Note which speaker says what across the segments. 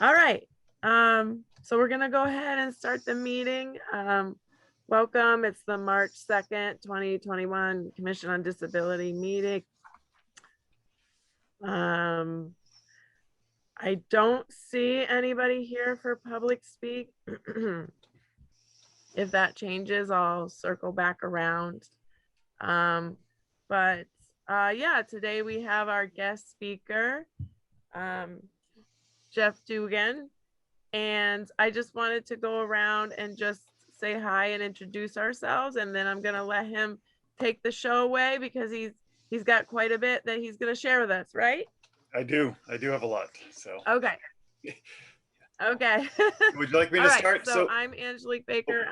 Speaker 1: All right. So we're gonna go ahead and start the meeting. Welcome. It's the March 2nd, 2021 Commission on Disability meeting. I don't see anybody here for public speak. If that changes, I'll circle back around. But yeah, today we have our guest speaker, Jeff Dugan. And I just wanted to go around and just say hi and introduce ourselves. And then I'm going to let him take the show away because he's got quite a bit that he's going to share with us, right?
Speaker 2: I do have a lot. So
Speaker 1: okay. Okay.
Speaker 2: Would you like me
Speaker 1: All
Speaker 2: to
Speaker 1: right.
Speaker 2: start?
Speaker 1: So I'm Angelique Baker.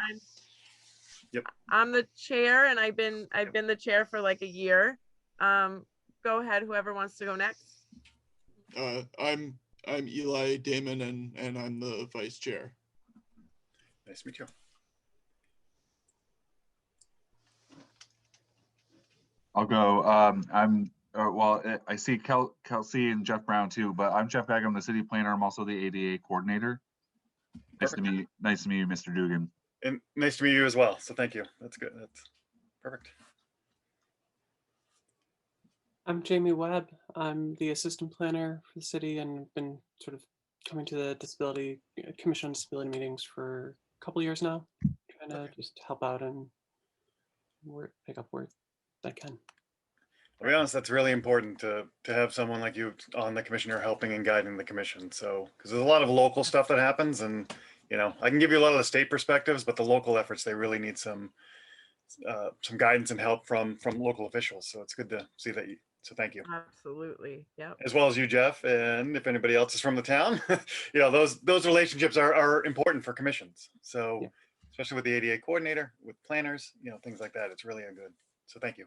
Speaker 1: I'm the chair, and I've been the chair for like a year. Go ahead, whoever wants to go next.
Speaker 3: I'm Eli Damon, and I'm the vice chair.
Speaker 2: Nice to meet you.
Speaker 4: I'll go. I see Kelsey and Jeff Brown too, but I'm Jeff Bagg. I'm the city planner. I'm also the ADA coordinator. Nice to meet you, Mr. Dugan.
Speaker 2: And nice to meet you as well. So thank you. That's good. That's perfect.
Speaker 5: I'm Jamie Webb. I'm the assistant planner for the city and been sort of coming to the Commission on Disability meetings for a couple of years now, trying to just help out and pick up where I can.
Speaker 2: To be honest, that's really important to have someone like you on the commission helping and guiding the commission. So, because there's a lot of local stuff that happens, and I can give you a lot of the state perspectives, but the local efforts, they really need some guidance and help from local officials. So it's good to see that. So thank you.
Speaker 1: Absolutely. Yeah.
Speaker 2: As well as you, Jeff, and if anybody else is from the town, those relationships are important for commissions. So, yeah. Especially with the ADA coordinator, with planners, things like that. It's really a good. So thank you.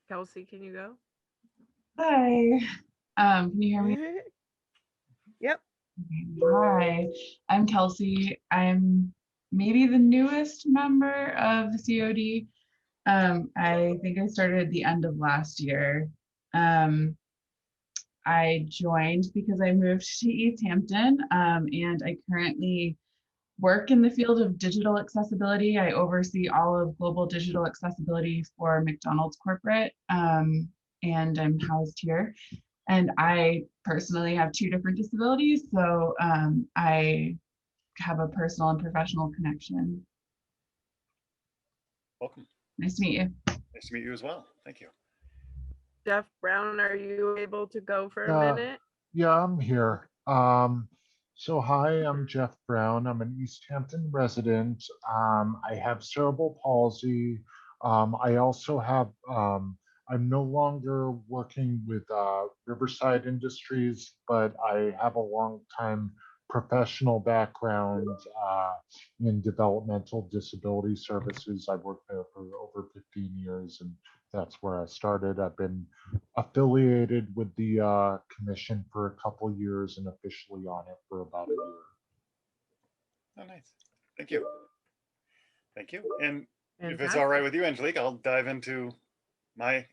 Speaker 1: Kelsey, can you go?
Speaker 6: Hi. Can you hear me?
Speaker 1: Yep.
Speaker 6: Hi, I'm Kelsey. I'm maybe the newest member of the COD. I think I started at the end of last year. I joined because I moved to Easthampton, and I currently work in the field of digital accessibility. I oversee all of global digital accessibility for McDonald's corporate, and I'm housed here. And I personally have 2 different disabilities, so I have a personal and professional connection.
Speaker 2: Welcome.
Speaker 6: Nice to meet you.
Speaker 2: Nice to meet you as well. Thank you.
Speaker 1: Jeff Brown, are you able to go for a minute?
Speaker 7: Yeah, I'm here. So hi, I'm Jeff Brown. I'm an Easthampton resident. I have cerebral palsy. I also have, I'm no longer working with Riverside Industries, but I have a long time professional background in developmental disability services. I've worked there for over 15 years, and that's where I started. I've been affiliated with the commission for a couple of years and officially on it for about a year.
Speaker 2: Oh, nice. Thank you. Thank you. And if it's all right with you, Angelique, I'll dive into my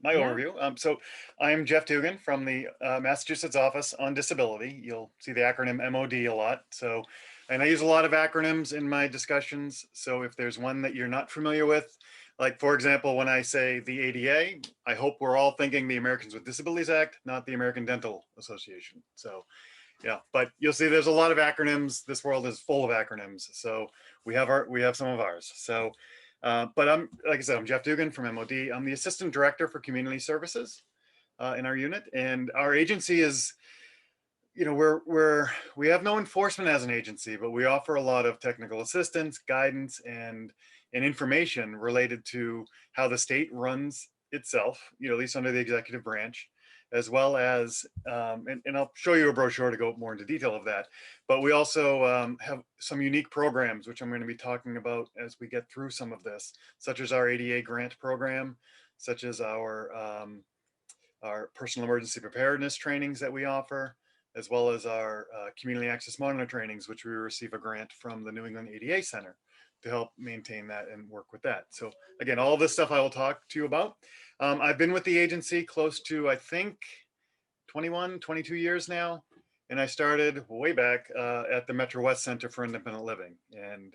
Speaker 2: overview. So I'm Jeff Dugan from the Massachusetts Office on Disability. You'll see the acronym MOD a lot. So, and I use a lot of acronyms in my discussions. So if there's one that you're not familiar with, like for example, when I say the ADA, I hope we're all thinking the Americans with Disabilities Act, not the American Dental Association. So yeah, but you'll see there's a lot of acronyms. This world is full of acronyms. So we have some of ours. So, but like I said, I'm Jeff Dugan from MOD. I'm the Assistant Director for Community Services in our unit, and our agency is, we have no enforcement as an agency, but we offer a lot of technical assistance, guidance, and information related to how the state runs itself, at least under the executive branch, as well as, and I'll show you a brochure to go more into detail of that. But we also have some unique programs, which I'm going to be talking about as we get through some of this, such as our ADA grant program, such as our personal emergency preparedness trainings that we offer, as well as our community access monitor trainings, which we receive a grant from the New England ADA Center to help maintain that and work with that. So again, all this stuff I will talk to you about. I've been with the agency close to, I think, 21, 22 years now. and I started way back at the Metro West Center for Independent Living. And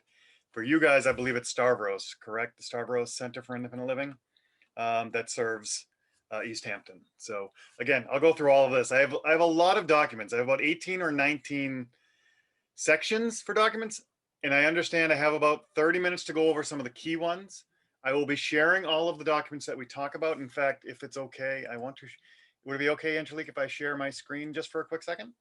Speaker 2: for you guys, I believe it's Stavros, correct? The Stavros Center for Independent Living that serves Easthampton. So again, I'll go through all of this. I have a lot of documents. I have about 18 or 19 sections for documents, and I understand I have about 30 minutes to go over some of the key ones. I will be sharing all of the documents that we talk about. In fact, if it's okay, would it be okay, Angelique, if I share my screen just for a quick second?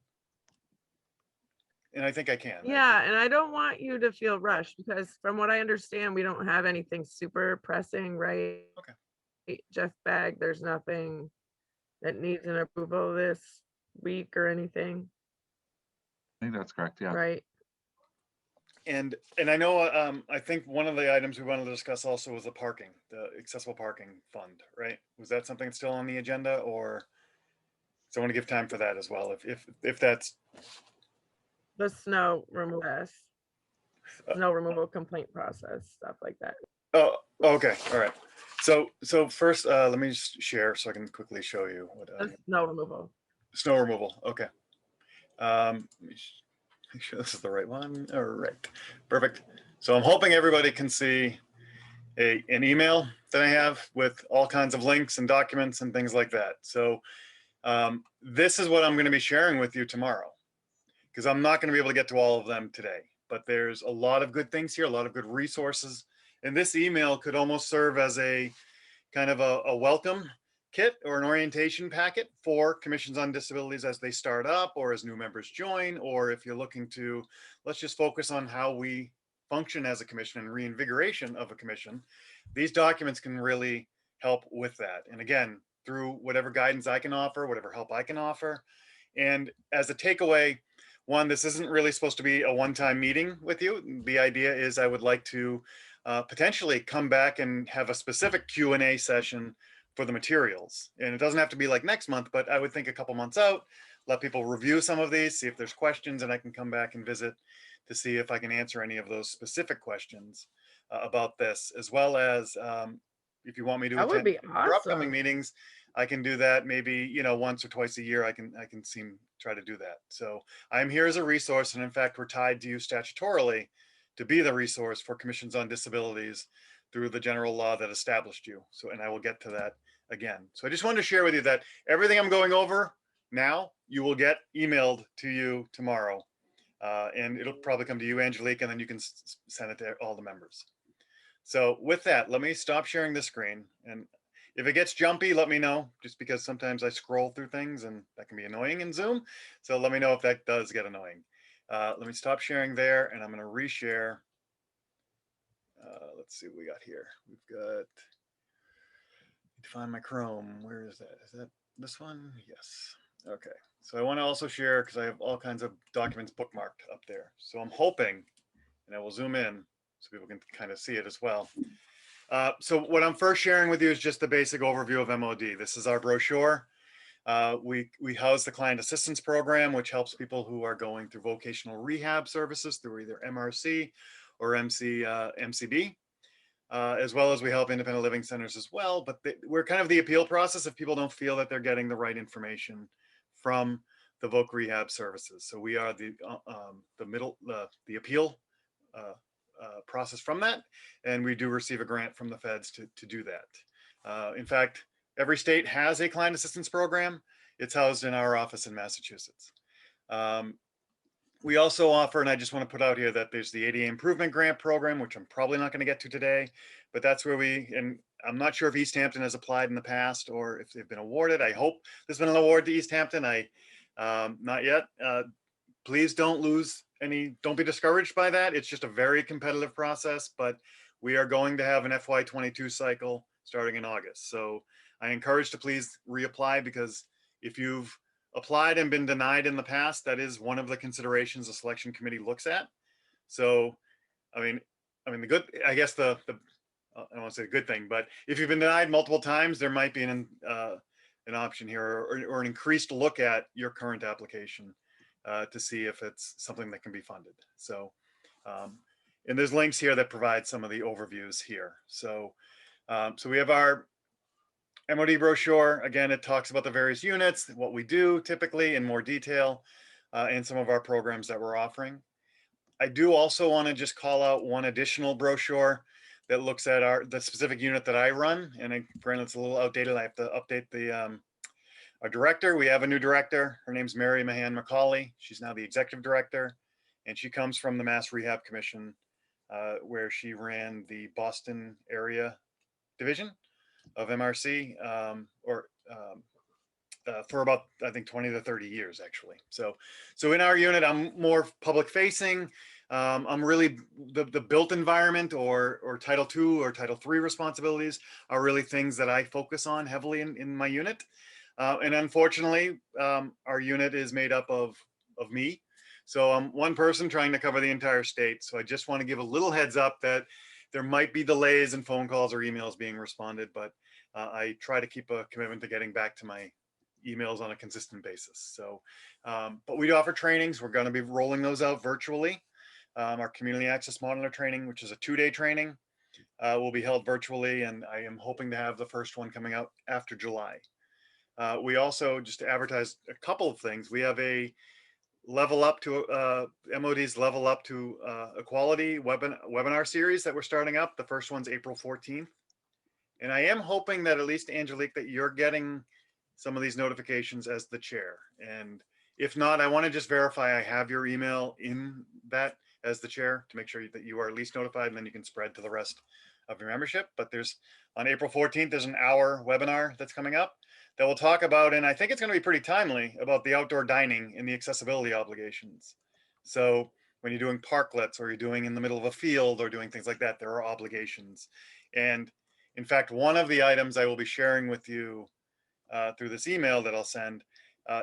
Speaker 2: And I think I can.
Speaker 1: Yeah, and I don't want you to feel rushed because from what I understand, we don't have anything super pressing, right?
Speaker 2: Okay.
Speaker 1: Jeff Bag, there's nothing that needs an approval this week or anything,
Speaker 4: I think that's correct. Yeah.
Speaker 1: right?
Speaker 2: And I know, I think one of the items we wanted to discuss also was the accessible parking fund, right? Was that something still on the agenda, or so I want to give time for that as well, if that's
Speaker 1: The snow removal complaint process, stuff like that.
Speaker 2: Oh, okay, all right. So first, let me just share so I can quickly show you what
Speaker 1: Snow removal.
Speaker 2: snow removal. Okay. Let me make sure this is the right one. All right, perfect. So I'm hoping everybody can see an email that I have with all kinds of links and documents and things like that. So this is what I'm going to be sharing with you tomorrow, because I'm not going to be able to get to all of them today. But there's a lot of good things here, a lot of good resources. And this email could almost serve as a kind of a welcome kit or an orientation packet for commissions on disabilities as they start up, or as new members join, or if you're looking to, let's just focus on how we function as a commission and reinvigoration of a commission. These documents can really help with that. And again, through whatever guidance I can offer, whatever help I can offer. And as a takeaway, one, this isn't really supposed to be a one-time meeting with you. The idea is I would like to potentially come back and have a specific Q&A session for the materials. And it doesn't have to be like next month, but I would think a couple months out, let people review some of these, see if there's questions, and I can come back and visit to see if I can answer any of those specific questions about this, as well as if you want me to
Speaker 1: That would
Speaker 2: attend
Speaker 1: be
Speaker 2: your upcoming
Speaker 1: awesome.
Speaker 2: meetings, I can do that maybe, once or twice a year. I can try to do that. So I'm here as a resource, and in fact, we're tied to you statutorily to be the resource for commissions on disabilities through the general law that established you. So, and I will get to that again. So I just wanted to share with you that everything I'm going over now, you will get emailed to you tomorrow. And it'll probably come to you, Angelique, and then you can send it to all the members. So with that, let me stop sharing the screen. And if it gets jumpy, let me know, just because sometimes I scroll through things and that can be annoying in Zoom. So let me know if that does get annoying. Let me stop sharing there, and I'm going to reshare. Let's see what we got here. We've got, need to find my Chrome. Where is that? Is that this one? Yes. Okay. So I want to also share, because I have all kinds of documents bookmarked up there. So I'm hoping, and I will zoom in so people can kind of see it as well. So what I'm first sharing with you is just the basic overview of MOD. This is our brochure. We house the Client Assistance Program, which helps people who are going through vocational rehab services through either MRC or MCB, as well as we help independent living centers as well. But we're kind of the appeal process if people don't feel that they're getting the right information from the voc rehab services. So we are the appeal process from that, and we do receive a grant from the feds to do that. In fact, every state has a client assistance program. It's housed in our office in Massachusetts. We also offer, and I just want to put out here that there's the ADA Improvement Grant Program, which I'm probably not going to get to today, but that's where and I'm not sure if Easthampton has applied in the past or if they've been awarded. I hope there's been an award to Easthampton. Not yet. Please don't don't be discouraged by that. It's just a very competitive process, but we are going to have an FY22 cycle starting in August. So I encourage to please reapply, because if you've applied and been denied in the past, that is one of the considerations the selection committee looks at. So, I mean, the good, I guess I don't want to say a good thing, but if you've been denied multiple times, there might be an option here, or an increased look at your current application to see if it's something that can be funded. So, and there's links here that provide some of the overviews here. So, so we have our MOD brochure. Again, it talks about the various units, what we do typically in more detail. and some of our programs that we're offering. I do also want to just call out one additional brochure that looks at the specific unit that I run. And granted, it's a little outdated. I have to update our director. We have a new director. Her name's Mary Mahan McCauley. She's now the executive director, and she comes from the Mass Rehab Commission, where she ran the Boston area division of MRC, for about, I think, 20 to 30 years, actually. So in our unit, I'm more public facing. I'm really the built environment or Title II or Title III responsibilities are really things that I focus on heavily in my unit. And unfortunately, our unit is made up of me. So I'm one person trying to cover the entire state. So I just want to give a little heads up that there might be delays in phone calls or emails being responded, but I try to keep a commitment to getting back to my emails on a consistent basis. So, but we do offer trainings. We're going to be rolling those out virtually. Our community access monitor training, which is a 2-day training, will be held virtually, and I am hoping to have the first one coming out after July. We also, just to advertise a couple of things, we have a Level Up to MOD's Level Up to Equality webinar series that we're starting up. The first one's April 14th. And I am hoping that at least, Angelique, that you're getting some of these notifications as the chair. And if not, I want to just verify I have your email in that as the chair to make sure that you are at least notified, and then you can spread to the rest of your membership. But on April 14th, there's an hour webinar that's coming up that we'll talk about, and I think it's going to be pretty timely, about the outdoor dining and the accessibility obligations. So when you're doing parklets, or you're doing in the middle of a field, or doing things like that, there are obligations. And in fact, one of the items I will be sharing with you through this email that I'll send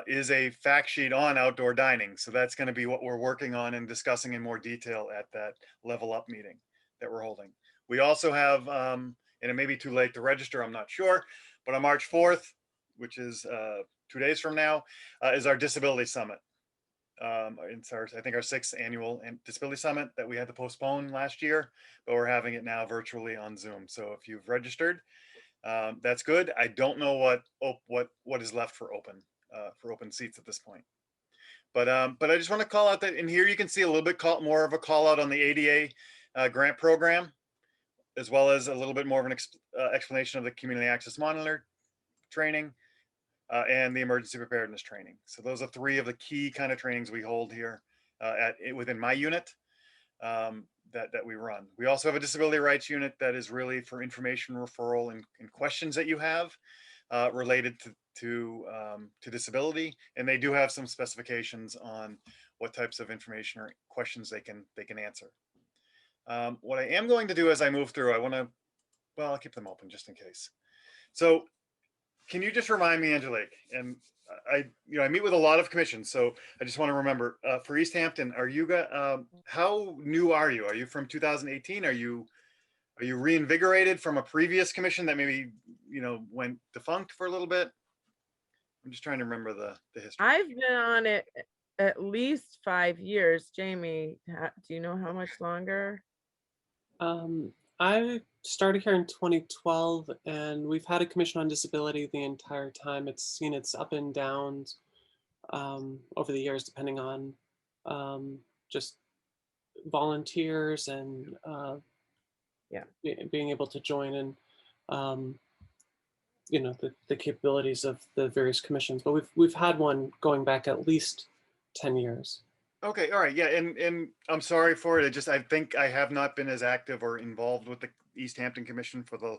Speaker 2: is a fact sheet on outdoor dining. So that's going to be what we're working on and discussing in more detail at that Level Up meeting that we're holding. We also have, and it may be too late to register, I'm not sure, but on March 4th, which is 2 days from now, is our Disability Summit. It's I think our 6th annual Disability Summit that we had to postpone last year, but we're having it now virtually on Zoom. So if you've registered, that's good. I don't know what is left for open seats at this point. But I just want to call out that in here you can see a little bit more of a call out on the ADA grant program, as well as a little bit more of an explanation of the community access monitor training and the emergency preparedness training. So those are 3 of the key kind of trainings we hold here within my unit that we run. We also have a disability rights unit that is really for information referral and questions that you have related to disability, and they do have some specifications on what types of information or questions they can answer. What I am going to do as I move through, I'll keep them open just in case. So can you just remind me, Angelique, and I meet with a lot of commissions, so I just want to remember, for Easthampton, how new are you? Are you from 2018? Are you reinvigorated from a previous commission that maybe, went defunct for a little bit? I'm just trying to remember the history.
Speaker 1: I've been on it at least 5 years. Jamie, do you know how much longer?
Speaker 5: I started here in 2012, and we've had a commission on disability the entire time. It's seen its up and downs over the years, depending on just volunteers and being able to join and the capabilities of the various commissions. But we've had one going back at least 10 years.
Speaker 2: Okay, all right, yeah, and I'm sorry for it. I think I have not been as active or involved with the Easthampton Commission for the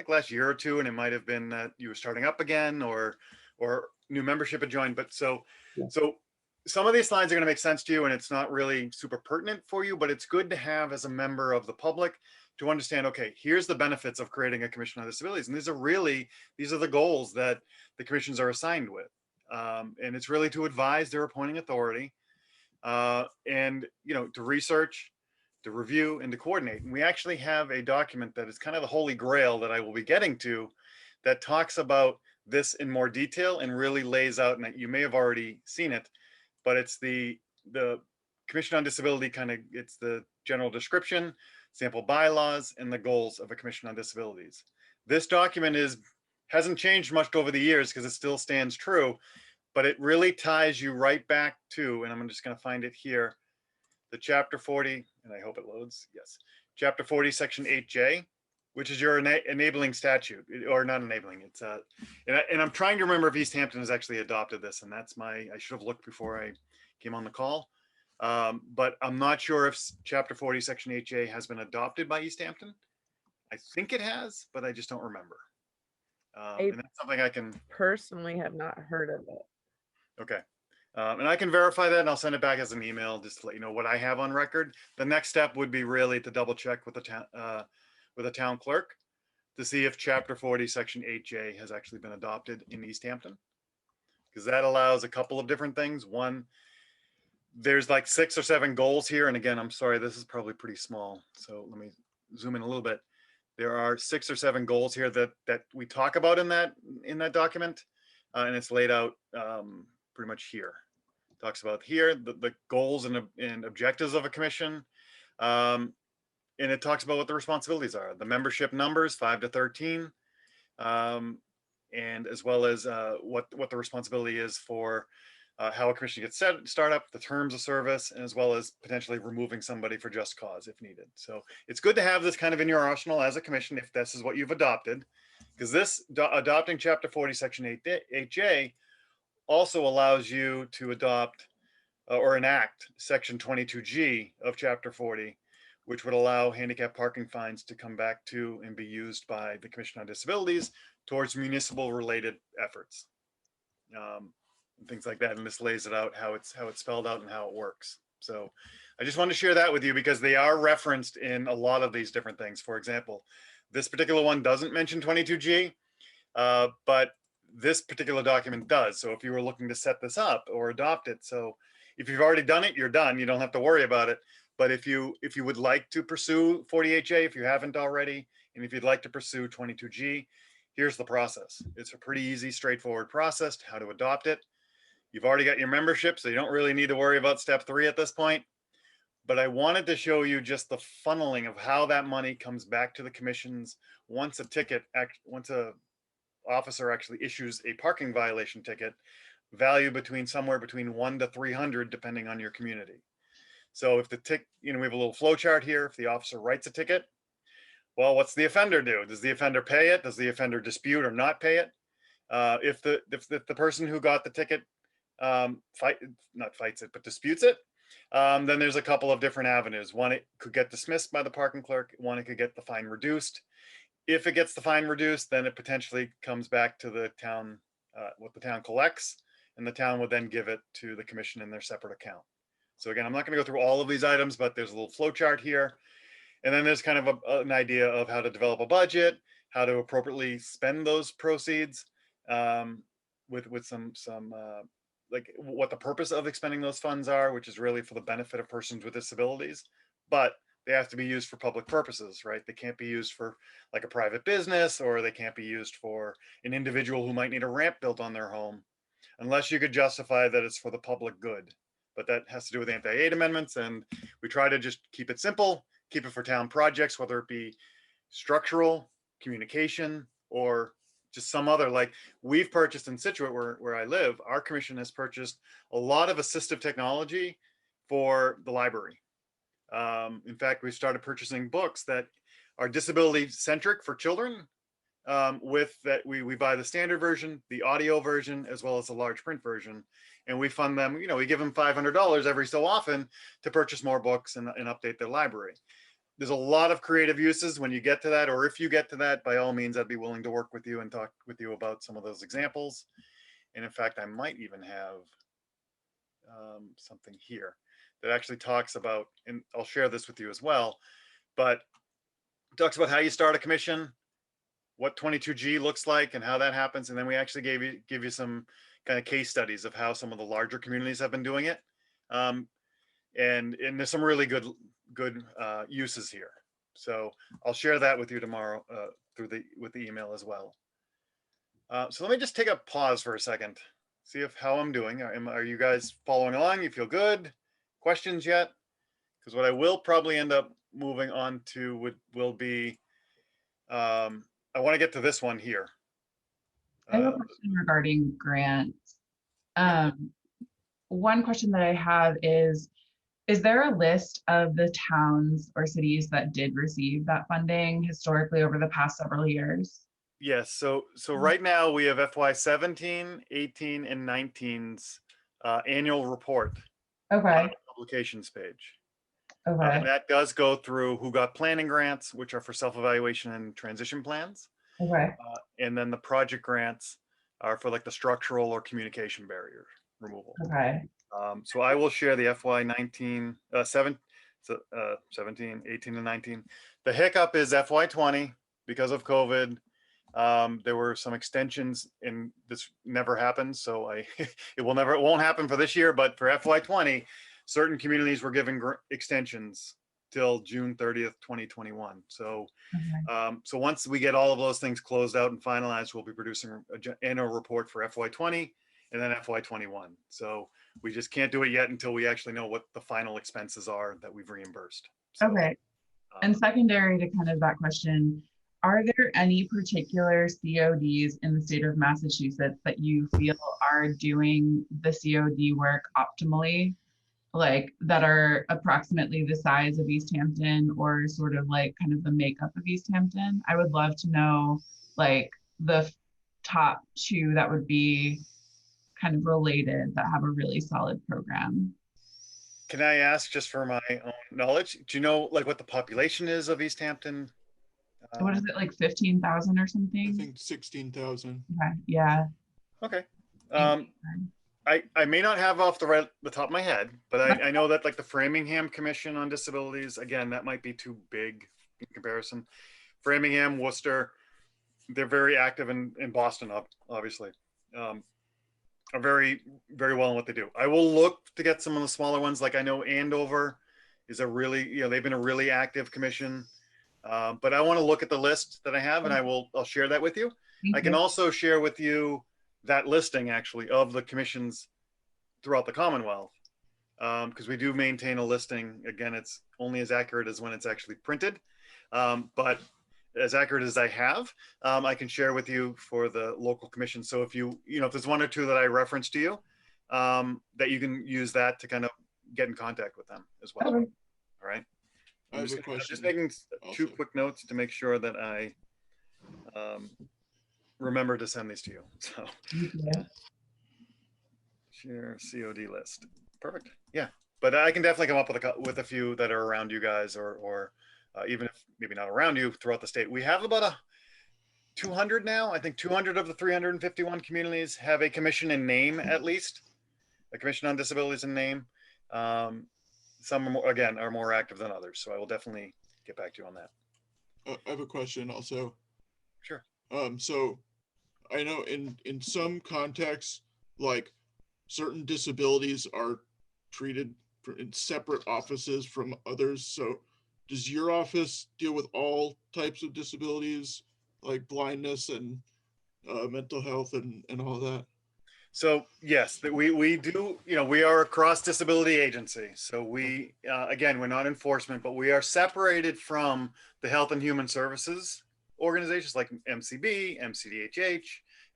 Speaker 2: last year or two, and it might have been that you were starting up again or new membership had joined. But so some of these slides are going to make sense to you, and it's not really super pertinent for you, but it's good to have as a member of the public to understand, okay, here's the benefits of creating a commission on disabilities, and these are the goals that the commissions are assigned with, and it's really to advise their appointing authority. And to research, to review, and to coordinate. And we actually have a document that is kind of the holy grail that I will be getting to, that talks about this in more detail and really lays out, and you may have already seen it, but it's the Commission on Disability it's the general description, sample bylaws, and the goals of a Commission on Disabilities. This document hasn't changed much over the years because it still stands true. but it really ties you right back to, and I'm just going to find it here, the chapter 40, and I hope it loads. Yes. Chapter 40, section 8J, which is your enabling statute, or not enabling. It's and I'm trying to remember if Easthampton has actually adopted this, and that's I should have looked before I came on the call. But I'm not sure if chapter 40, section 8J has been adopted by Easthampton. I think it has, but I just don't remember. And that's something I can
Speaker 1: personally have not heard of it.
Speaker 2: Okay. And I can verify that and I'll send it back as an email just to let you know what I have on record. The next step would be really to double check with the town clerk to see if chapter 40, section 8J has actually been adopted in Easthampton. Because that allows a couple of different things. One, there's like 6 or 7 goals here. And again, I'm sorry, this is probably pretty small. So let me zoom in a little bit. There are 6 or 7 goals here that we talk about in that document. And it's laid out pretty much here. Talks about here the goals and objectives of a commission, and it talks about what the responsibilities are. The membership numbers 5 to 13, and as well as what the responsibility is for how a commission gets start up, the terms of service, and as well as potentially removing somebody for just cause if needed. So it's good to have this kind of in your arsenal as a commission if this is what you've adopted, because this adopting chapter 40, section 8J also allows you to adopt or enact section 22G of chapter 40, which would allow handicapped parking fines to come back to and be used by the Commission on Disabilities towards municipal related efforts. And things like that. And this lays it out how it's spelled out and how it works. So I just wanted to share that with you because they are referenced in a lot of these different things. For example, this particular one doesn't mention 22G, but this particular document does. So if you were looking to set this up or adopt it, so if you've already done it, you're done. You don't have to worry about it. But if you would like to pursue 48J, if you haven't already, and if you'd like to pursue 22G, here's the process. It's a pretty easy, straightforward process to how to adopt it. You've already got your membership, so you don't really need to worry about step 3 at this point. But I wanted to show you just the funneling of how that money comes back to the commissions once a officer actually issues a parking violation ticket, value somewhere between 1 to 300, depending on your community. So if the ticket, we have a little flow chart here. If the officer writes a ticket, well, what's the offender do? Does the offender pay it? Does the offender dispute or not pay it? If the person who got the ticket disputes it, then there's a couple of different avenues. One, it could get dismissed by the parking clerk. One, it could get the fine reduced. If it gets the fine reduced, then it potentially comes back to the town, what the town collects, and the town would then give it to the commission in their separate account. So again, I'm not going to go through all of these items, but there's a little flow chart here. And then there's kind of an idea of how to develop a budget, how to appropriately spend those proceeds, with some like what the purpose of expending those funds are, which is really for the benefit of persons with disabilities, but they have to be used for public purposes, right? They can't be used for like a private business, or they can't be used for an individual who might need a ramp built on their home, unless you could justify that it's for the public good. But that has to do with anti-aid amendments, and we try to just keep it simple, keep it for town projects, whether it be structural, communication, or just some other, like we've purchased in Situate where I live, our commission has purchased a lot of assistive technology for the library. In fact, we started purchasing books that are disability centric for children, with that we buy the standard version, the audio version, as well as the large print version. And we fund them, we give them $500 every so often to purchase more books and update their library. There's a lot of creative uses when you get to that, or if you get to that, by all means, I'd be willing to work with you and talk with you about some of those examples. And in fact, I might even have something here that actually talks about, and I'll share this with you as well, but it talks about how you start a commission, what 22G looks like and how that happens. And then we actually give you some kind of case studies of how some of the larger communities have been doing it. And there's some really good uses here. So I'll share that with you tomorrow with the email as well. So let me just take a pause for a second, see how I'm doing. Are you guys following along? You feel good? Questions yet? Because what I will probably end up moving on to will be, I want to get to this one here.
Speaker 6: I have a question regarding grants. One question that I have is there a list of the towns or cities that did receive that funding historically over the past several years?
Speaker 2: Yes, so right now we have FY 17, 18, and 19's annual report on
Speaker 6: Okay,
Speaker 2: the publications page.
Speaker 6: okay,
Speaker 2: And that does go through who got planning grants, which are for self-evaluation and transition plans.
Speaker 6: okay,
Speaker 2: And then the project grants are for like the structural or communication barrier removal.
Speaker 6: okay,
Speaker 2: So I will share the FY 19, 17, 18, and 19. The hiccup is FY 20 because of COVID. There were some extensions and this never happened. So it won't happen for this year, but for FY 20, certain communities were given extensions till June 30th, 2021. So,
Speaker 6: okay.
Speaker 2: so once we get all of those things closed out and finalized, we'll be producing an annual report for FY 20 and then FY 21. So we just can't do it yet until we actually know what the final expenses are that we've reimbursed. So,
Speaker 6: Okay. And secondary to kind of that question, are there any particular CODs in the state of Massachusetts that you feel are doing the COD work optimally? Like that are approximately the size of Easthampton or sort of like kind of the makeup of Easthampton? I would love to know like the top two that would be kind of related that have a really solid program.
Speaker 2: can I ask just for my own knowledge, do you know like what the population is of Easthampton?
Speaker 6: What is it, like 15,000 or
Speaker 3: I
Speaker 6: something?
Speaker 3: think 16,000.
Speaker 6: Okay, yeah.
Speaker 2: Okay.
Speaker 6: Thank
Speaker 2: I may not have off the top of my head, but I know that like the Framingham Commission on Disabilities, again, that might be too big in comparison. Framingham, Worcester, they're very active in Boston, obviously. Are very, very well in what they do. I will look to get some of the smaller ones. Like I know Andover is a really, they've been a really active commission. But I want to look at the list that I have and I'll share that with you. I can also share with you that listing actually of the commissions throughout the Commonwealth. Because we do maintain a listing. Again, it's only as accurate as when it's actually printed. But as accurate as I have, I can share with you for the local commission. So if if there's one or two that I reference to you, that you can use that to kind of get in contact with them as well.
Speaker 6: Okay.
Speaker 2: All right.
Speaker 3: I have a question.
Speaker 2: Just making two
Speaker 3: also.
Speaker 2: quick notes to make sure that I remember to send these to you. So share COD list. Perfect. Yeah, but I can definitely come up with a few that are around you guys, or even if maybe not around you throughout the state. We have about 200 now. I think 200 of the 351 communities have a commission in name, at least a commission on disabilities in name. Some are are more active than others. So I will definitely get back to you on that.
Speaker 3: I have a question also.
Speaker 2: Sure.
Speaker 3: So I know in some contexts, like certain disabilities are treated in separate offices from others. So does your office deal with all types of disabilities, like blindness and mental health and all that?
Speaker 2: So yes, that we do, we are a cross disability agency. So we, again, we're not enforcement, but we are separated from the Health and Human Services organizations like MCB, MCDHH,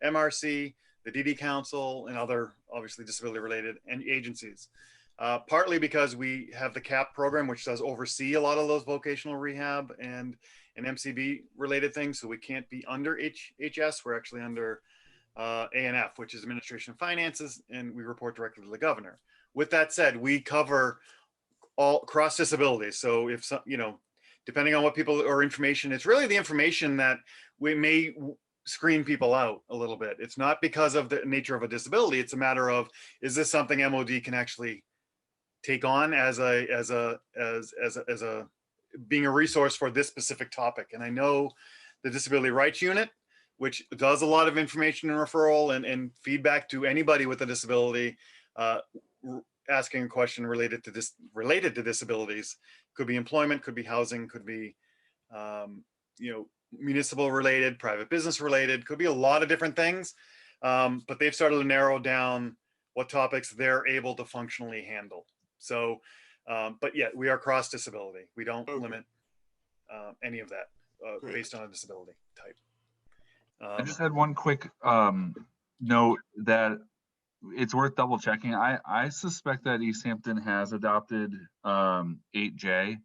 Speaker 2: MRC, the DD Council, and other obviously disability related agencies. Partly because we have the CAP program, which does oversee a lot of those vocational rehab and MCB related things. So we can't be under HS. We're actually under ANF, which is Administration of Finances, and we report directly to the governor. With that said, we cover all cross disabilities. So if depending on what people or information, it's really the information that we may screen people out a little bit. It's not because of the nature of a disability. It's a matter of, is this something MOD can actually take on as being a resource for this specific topic? And I know the Disability Rights Unit, which does a lot of information and referral and feedback to anybody with a disability, asking a question related to disabilities. Could be employment, could be housing, could be municipal related, private business related, could be a lot of different things. But they've started to narrow down what topics they're able to functionally handle. So, but yeah, we are cross disability. We don't limit any of that based on a disability type.
Speaker 4: I just had one quick note that it's worth double checking. I suspect that Easthampton has adopted 8J.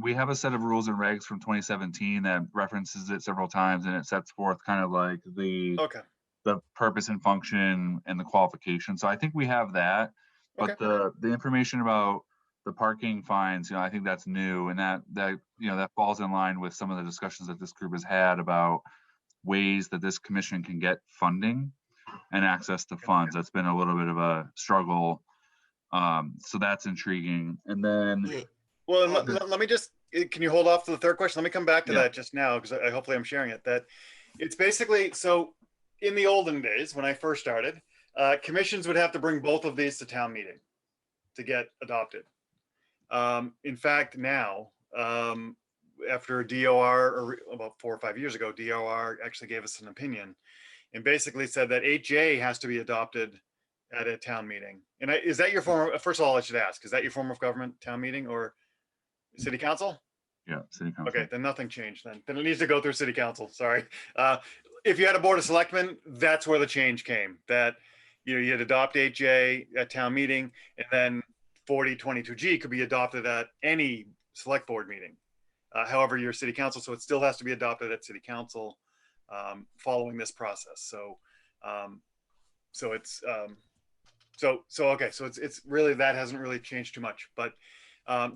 Speaker 4: We have a set of rules and regs from 2017 that references it several times, and it sets forth kind of like the purpose and function and the qualification. So I think we have that, but the information about the parking fines, I think that's new, and that falls in line with some of the discussions that this group has had about ways that this commission can get funding and access to funds. That's been a little bit of a struggle. So that's intriguing. And then,
Speaker 2: well, let me just, can you hold off to the third question? Let me come back to that just now, because hopefully I'm sharing it. That it's basically, so in the olden days, when I first started, commissions would have to bring both of these to town meeting to get adopted. In fact, now, after DOR, or about 4 or 5 years ago, DOR actually gave us an opinion and basically said that 8J has to be adopted at a town meeting. And is that your form of, first of all, I should ask, is that your form of government, town meeting or city council?
Speaker 4: Yeah, city council.
Speaker 2: Okay, then nothing changed then. Then it needs to go through city council, sorry. If you had a board of selectmen, that's where the change came, that you'd adopt 8J at town meeting, and then 4022G could be adopted at any select board meeting. However, your city council, so it still has to be adopted at city council following this process. So, it's really, that hasn't really changed too much. But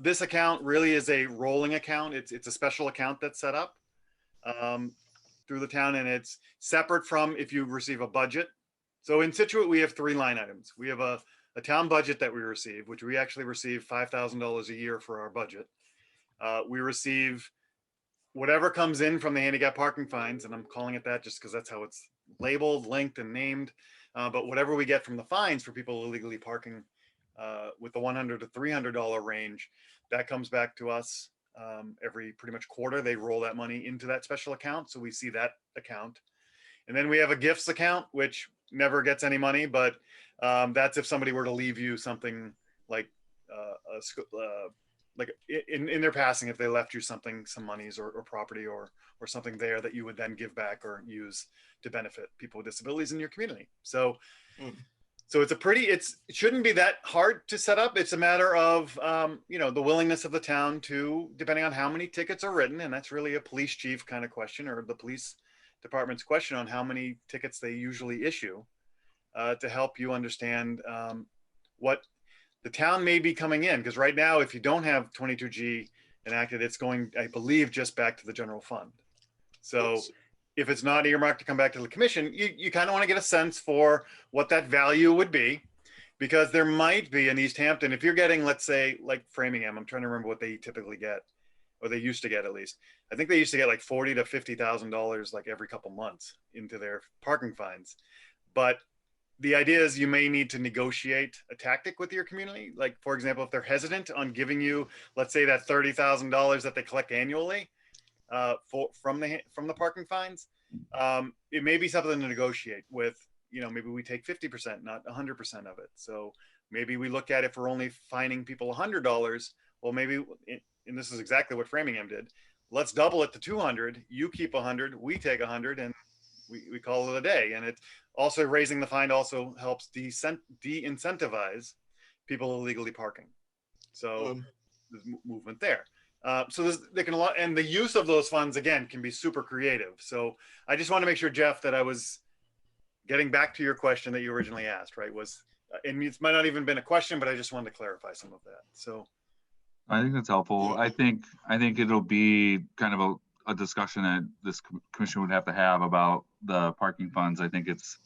Speaker 2: this account really is a rolling account. It's a special account that's set up through the town, and it's separate from if you receive a budget. So in Situate, we have 3 line items. We have a town budget that we receive, which we actually receive $5,000 a year for our budget. We receive whatever comes in from the handicap parking fines, and I'm calling it that just because that's how it's labeled, linked, and named. But whatever we get from the fines for people illegally parking with the $100 to $300 range, that comes back to us every pretty much quarter. They roll that money into that special account, so we see that account. And then we have a gifts account, which never gets any money, but that's if somebody were to leave you something like in their passing, if they left you something, some monies or property or something there that you would then give back or use to benefit people with disabilities in your community. So so it shouldn't be that hard to set up. It's a matter of the willingness of the town to, depending on how many tickets are written, and that's really a police chief kind of question, or the police department's question on how many tickets they usually issue, to help you understand what the town may be coming in. Because right now, if you don't have 22G enacted, it's going, I believe, just back to the general fund. So if it's not earmarked to come back to the commission, you kind of want to get a sense for what that value would be, because there might be in Easthampton, if you're getting, let's say, like Framingham, I'm trying to remember what they typically get, or they used to get at least. I think they used to get like $40,000 to $50,000 like every couple months into their parking fines. But the idea is you may need to negotiate a tactic with your community. Like, for example, if they're hesitant on giving you, let's say, that $30,000 that they collect annually from the parking fines, it may be something to negotiate with. Maybe we take 50%, not 100% of it. So maybe we look at, if we're only fining people $100, well, maybe, and this is exactly what Framingham did, let's double it to 200. You keep 100, we take 100, and we call it a day. And it's also, raising the fine also helps de-incentivize people illegally parking. So there's movement there. So they can, and the use of those funds, again, can be super creative. So I just want to make sure, Jeff, that I was getting back to your question that you originally asked, right? And it might not even been a question, but I just wanted to clarify some of that. So
Speaker 4: I think that's helpful. I think it'll be kind of a discussion that this commission would have to have about the parking funds. I think it's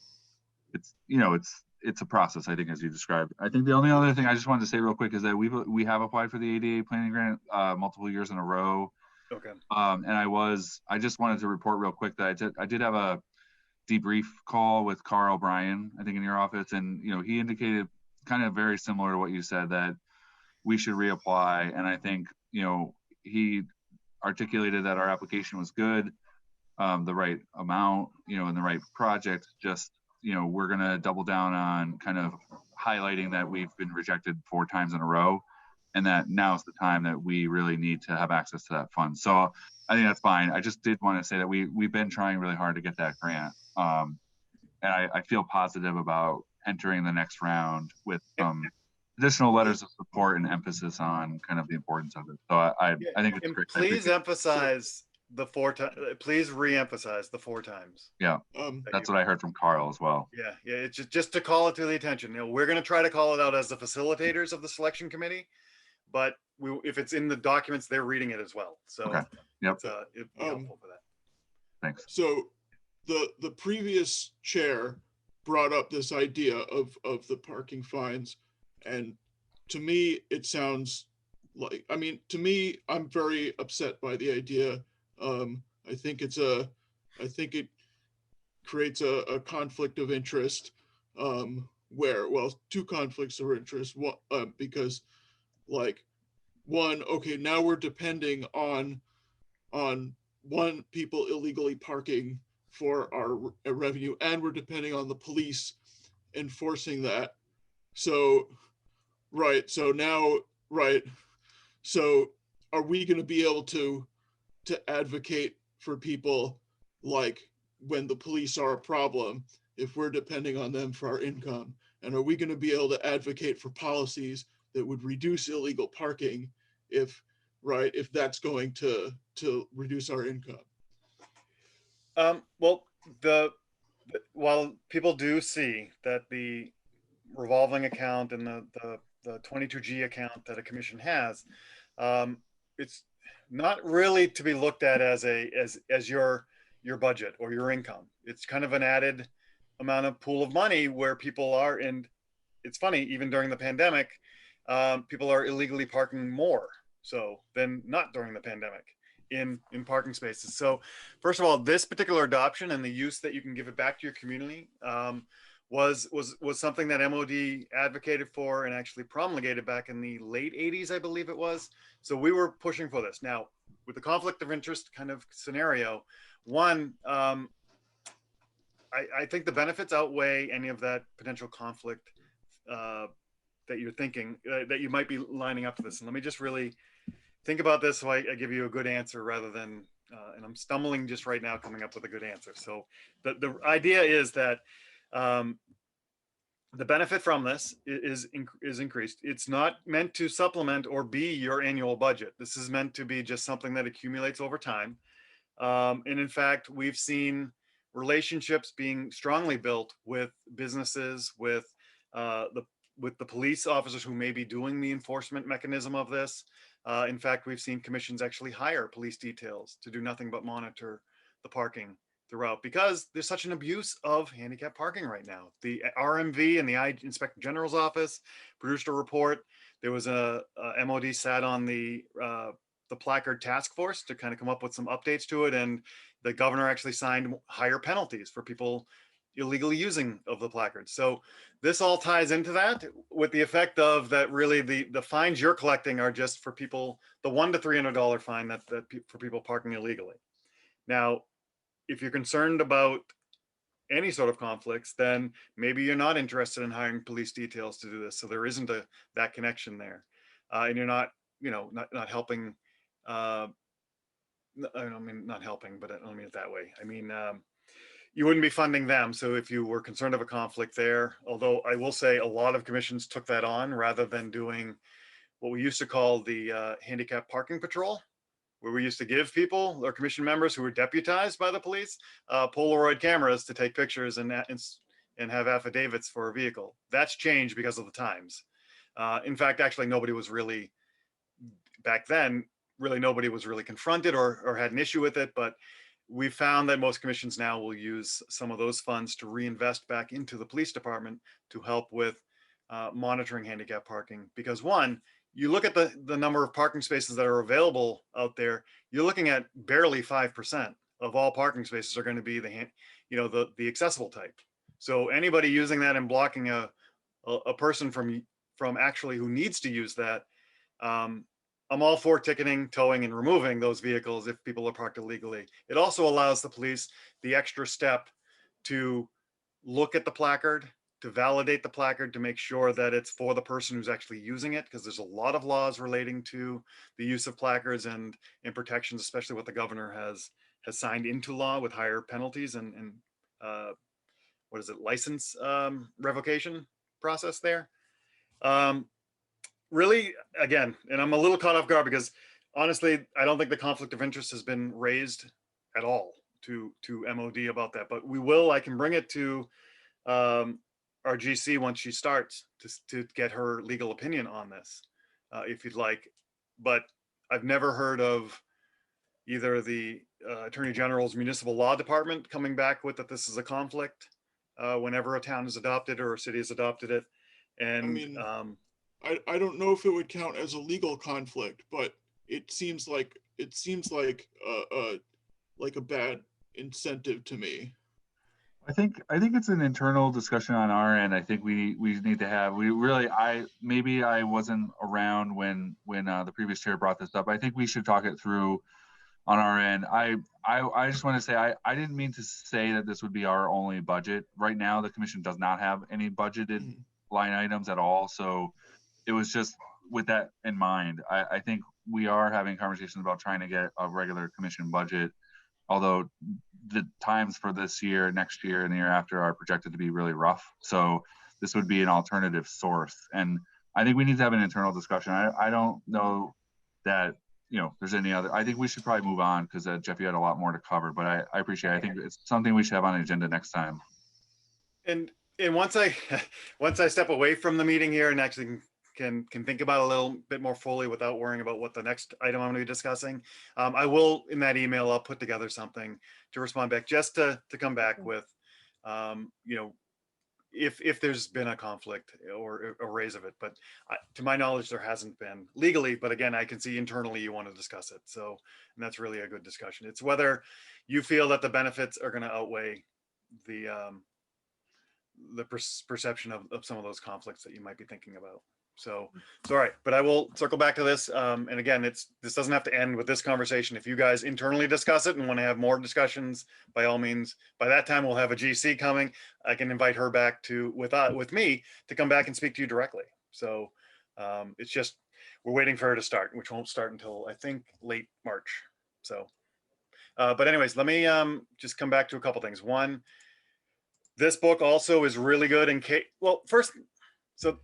Speaker 4: a process, I think, as you described. I think the only other thing I just wanted to say real quick is that we have applied for the ADA planning grant multiple years in a row.
Speaker 2: Okay.
Speaker 4: And I just wanted to report real quick that I did have a debrief call with Carl Bryan, I think, in your office, and he indicated kind of very similar to what you said, that we should reapply. And I think he articulated that our application was good, the right amount, and the right project. Just we're going to double down on kind of highlighting that we've been rejected 4 times in a row, and that now's the time that we really need to have access to that fund. So I think that's fine. I just did want to say that we've been trying really hard to get that grant. And I feel positive about entering the next round with additional letters of support and emphasis on kind of the importance of it. So I think it's
Speaker 2: And
Speaker 4: great.
Speaker 2: please emphasize the 4 times. Please re-emphasize the 4 times.
Speaker 4: Yeah, that's what I heard from Carl as well.
Speaker 2: Yeah, it's just to call it to the attention. You know, we're going to try to call it out as the facilitators of the selection committee, but if it's in the documents, they're reading it as well. So
Speaker 4: okay. Yep.
Speaker 2: it'd be helpful for that.
Speaker 4: Thanks.
Speaker 3: So the previous chair brought up this idea of the parking fines, and to me it sounds like, I mean, to me, I'm very upset by the idea. I think it creates a conflict of interest, where, well, 2 conflicts of interest. One, because like, one, okay, now we're depending on people illegally parking for our revenue, and we're depending on the police enforcing that. So, right. So now, right. So are we going to be able to advocate for people, like when the police are a problem, if we're depending on them for our income? And are we going to be able to advocate for policies that would reduce illegal parking if that's going to reduce our income?
Speaker 2: Well, while people do see that the revolving account and the 22G account that a commission has, it's not really to be looked at as your budget or your income. It's kind of an added amount of pool of money where people are, and it's funny, even during the pandemic, people are illegally parking more so than not during the pandemic in parking spaces. So first of all, this particular adoption and the use that you can give it back to your community was something that MOD advocated for and actually promulgated back in the late 80s, I believe it was. So we were pushing for this. Now, with the conflict of interest kind of scenario, one, I think the benefits outweigh any of that potential conflict that you're thinking, that you might be lining up to this. And let me just really think about this so I give you a good answer rather than, and I'm stumbling just right now coming up with a good answer. So the idea is that the benefit from this is increased. It's not meant to supplement or be your annual budget. This is meant to be just something that accumulates over time. And in fact, we've seen relationships being strongly built with businesses, with the police officers who may be doing the enforcement mechanism of this. In fact, we've seen commissions actually hire police details to do nothing but monitor the parking throughout, because there's such an abuse of handicap parking right now. The RMV and the Inspector General's office produced a report. There was a MOD sat on the placard task force to kind of come up with some updates to it, and the governor actually signed higher penalties for people illegally using of the placards. So this all ties into that, with the effect of that really the fines you're collecting are just for people, the $100 to $300 fine that for people parking illegally. Now, if you're concerned about any sort of conflicts, then maybe you're not interested in hiring police details to do this. So there isn't that connection there, and you're not, not helping. I don't mean not helping, but I don't mean it that way. I mean, you wouldn't be funding them. So if you were concerned of a conflict there, although I will say a lot of commissions took that on rather than doing what we used to call the handicap parking patrol, where we used to give people or commission members who were deputized by the police Polaroid cameras to take pictures and have affidavits for a vehicle. That's changed because of the times. In fact, actually, nobody was really, back then, really nobody was really confronted or had an issue with it. But we found that most commissions now will use some of those funds to reinvest back into the police department to help with monitoring handicap parking. Because one, you look at the number of parking spaces that are available out there, you're looking at barely 5% of all parking spaces are going to be the accessible type. So anybody using that and blocking a person from actually who needs to use that, I'm all for ticketing, towing, and removing those vehicles if people are parked illegally. It also allows the police the extra step to look at the placard, to validate the placard, to make sure that it's for the person who's actually using it, because there's a lot of laws relating to the use of placards and protections, especially what the governor has signed into law with higher penalties and what is it, license revocation process there. Really, again, and I'm a little caught off guard because honestly, I don't think the conflict of interest has been raised at all to MOD about that, but we will. I can bring it to our GC once she starts to get her legal opinion on this, if you'd like. But I've never heard of either the Attorney General's Municipal Law Department coming back with that this is a conflict whenever a town is adopted or a city has adopted it. And
Speaker 3: I mean, I don't know if it would count as a legal conflict, but it seems like a bad incentive to me.
Speaker 4: I think it's an internal discussion on our end. I think we need to have, maybe I wasn't around when the previous chair brought this up. I think we should talk it through on our end. I just want to say, I didn't mean to say that this would be our only budget. Right now, the commission does not have any budgeted line items at all. So it was just with that in mind. I think we are having conversations about trying to get a regular commission budget, although the times for this year, next year, and the year after are projected to be really rough. So this would be an alternative source. And I think we need to have an internal discussion. I don't know that, there's any other. I think we should probably move on because Jeff, you had a lot more to cover, but I appreciate it. I think it's something we should have on the agenda next time.
Speaker 2: And once I step away from the meeting here and actually can think about it a little bit more fully without worrying about what the next item I'm going to be discussing, I will, in that email, I'll put together something to respond back, just to come back with, if there's been a conflict or a raise of it. But to my knowledge, there hasn't been legally, but again, I can see internally you want to discuss it. So, and that's really a good discussion. It's whether you feel that the benefits are going to outweigh the perception of some of those conflicts that you might be thinking about. So all right, but I will circle back to this. And again, this doesn't have to end with this conversation. If you guys internally discuss it and want to have more discussions, by all means, by that time we'll have a GC coming. I can invite her back with me to come back and speak to you directly. So it's just, we're waiting for her to start, which won't start until I think late March. So, but anyways, let me just come back to a couple things. One, this book also is really good in case, well, first, so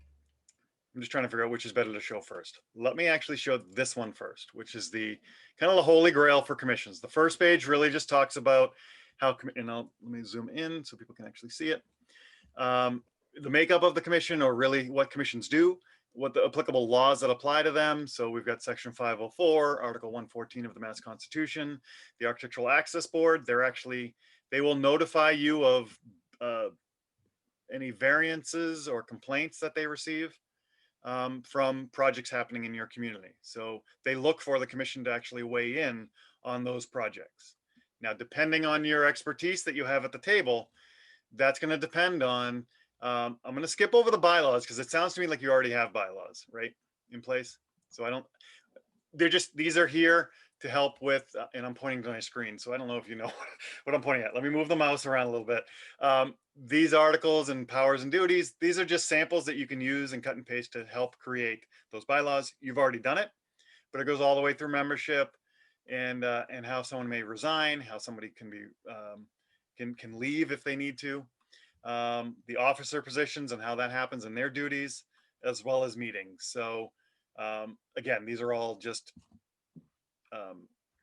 Speaker 2: I'm just trying to figure out which is better to show first. Let me actually show this one first, which is the kind of the holy grail for commissions. The first page really just talks about how, and let me zoom in so people can actually see it. The makeup of the commission, or really what commissions do, what the applicable laws that apply to them. So we've got section 504, article 114 of the Mass Constitution, the Architectural Access Board. They will notify you of any variances or complaints that they receive from projects happening in your community. So they look for the commission to actually weigh in on those projects. Now, depending on your expertise that you have at the table, that's going to depend on, I'm going to skip over the bylaws because it sounds to me like you already have bylaws, right, in place. So these are here to help with, and I'm pointing to my screen, so I don't know if you know what I'm pointing at. Let me move the mouse around a little bit. These articles and powers and duties, these are just samples that you can use and cut and paste to help create those bylaws. You've already done it, but it goes all the way through membership and how someone may resign, how somebody can be can leave if they need to, the officer positions and how that happens and their duties, as well as meetings. So again, these are all just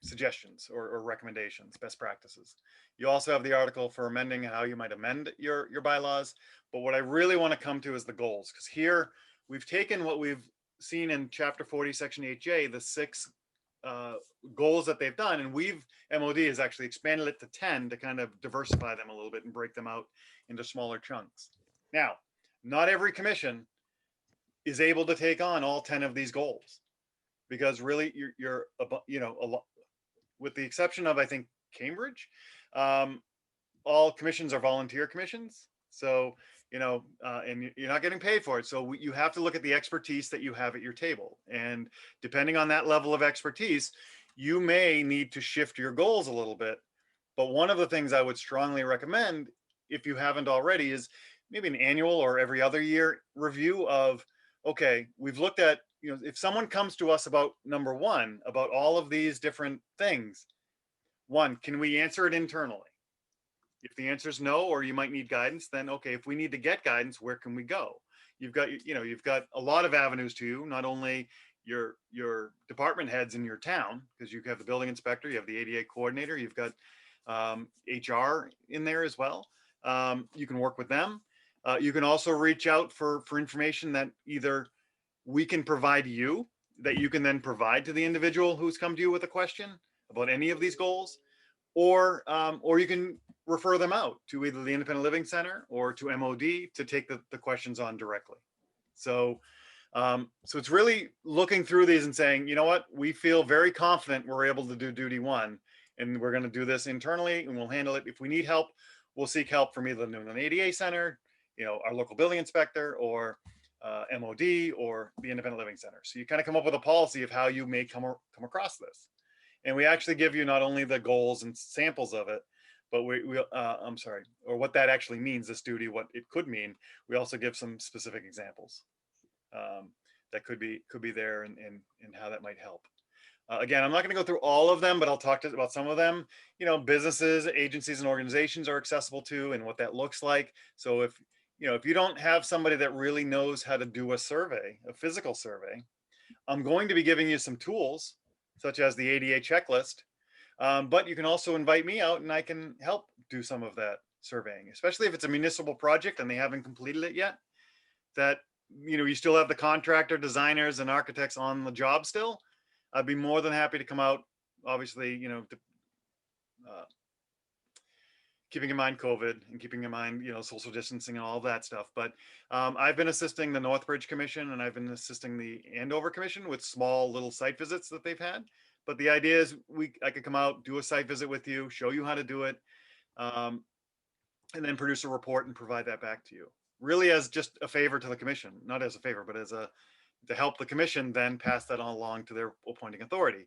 Speaker 2: suggestions or recommendations, best practices. You also have the article for amending and how you might amend your bylaws. But what I really want to come to is the goals, because here we've taken what we've seen in chapter 40, section 8J, the 6 goals that they've done, and MOD has actually expanded it to 10 to kind of diversify them a little bit and break them out into smaller chunks. Now, not every commission is able to take on all 10 of these goals, because really you're with the exception of, I think, Cambridge, all commissions are volunteer commissions. So, and you're not getting paid for it. So you have to look at the expertise that you have at your table. And depending on that level of expertise, you may need to shift your goals a little bit. But one of the things I would strongly recommend, if you haven't already, is maybe an annual or every other year review of, okay, we've looked at, if someone comes to us about number one, about all of these different things, one, can we answer it internally? If the answer is no, or you might need guidance, then okay, if we need to get guidance, where can we go? You've got, you've got a lot of avenues to you, not only your department heads in your town, because you have the building inspector, you have the ADA coordinator, you've got HR in there as well. You can work with them. You can also reach out for information that either we can provide you, that you can then provide to the individual who's come to you with a question about any of these goals, or you can refer them out to either the Independent Living Center or to MOD to take the questions on directly. So so it's really looking through these and saying, you know what, we feel very confident we're able to do duty one, and we're going to do this internally, and we'll handle it. If we need help, we'll seek help from either the New England ADA Center, our local building inspector, or MOD, or the Independent Living Center. So you kind of come up with a policy of how you may come across this. And we actually give you not only the goals and samples of it, but or what that actually means, this duty, what it could mean. We also give some specific examples that could be there, and how that might help. Again, I'm not going to go through all of them, but I'll talk about some of them. Businesses, agencies, and organizations are accessible to, and what that looks like. So if you don't have somebody that really knows how to do a survey, a physical survey, I'm going to be giving you some tools, such as the ADA checklist. But you can also invite me out, and I can help do some of that surveying, especially if it's a municipal project and they haven't completed it yet. That you still have the contractor, designers, and architects on the job still. I'd be more than happy to come out, obviously, keeping in mind COVID and keeping in mind, social distancing and all that stuff. But I've been assisting the Northbridge Commission, and I've been assisting the Andover Commission with small little site visits that they've had. But the idea is I could come out, do a site visit with you, show you how to do it, and then produce a report and provide that back to you. Really as just a favor to the commission, not as a favor, but as to help the commission then pass that on along to their appointing authority.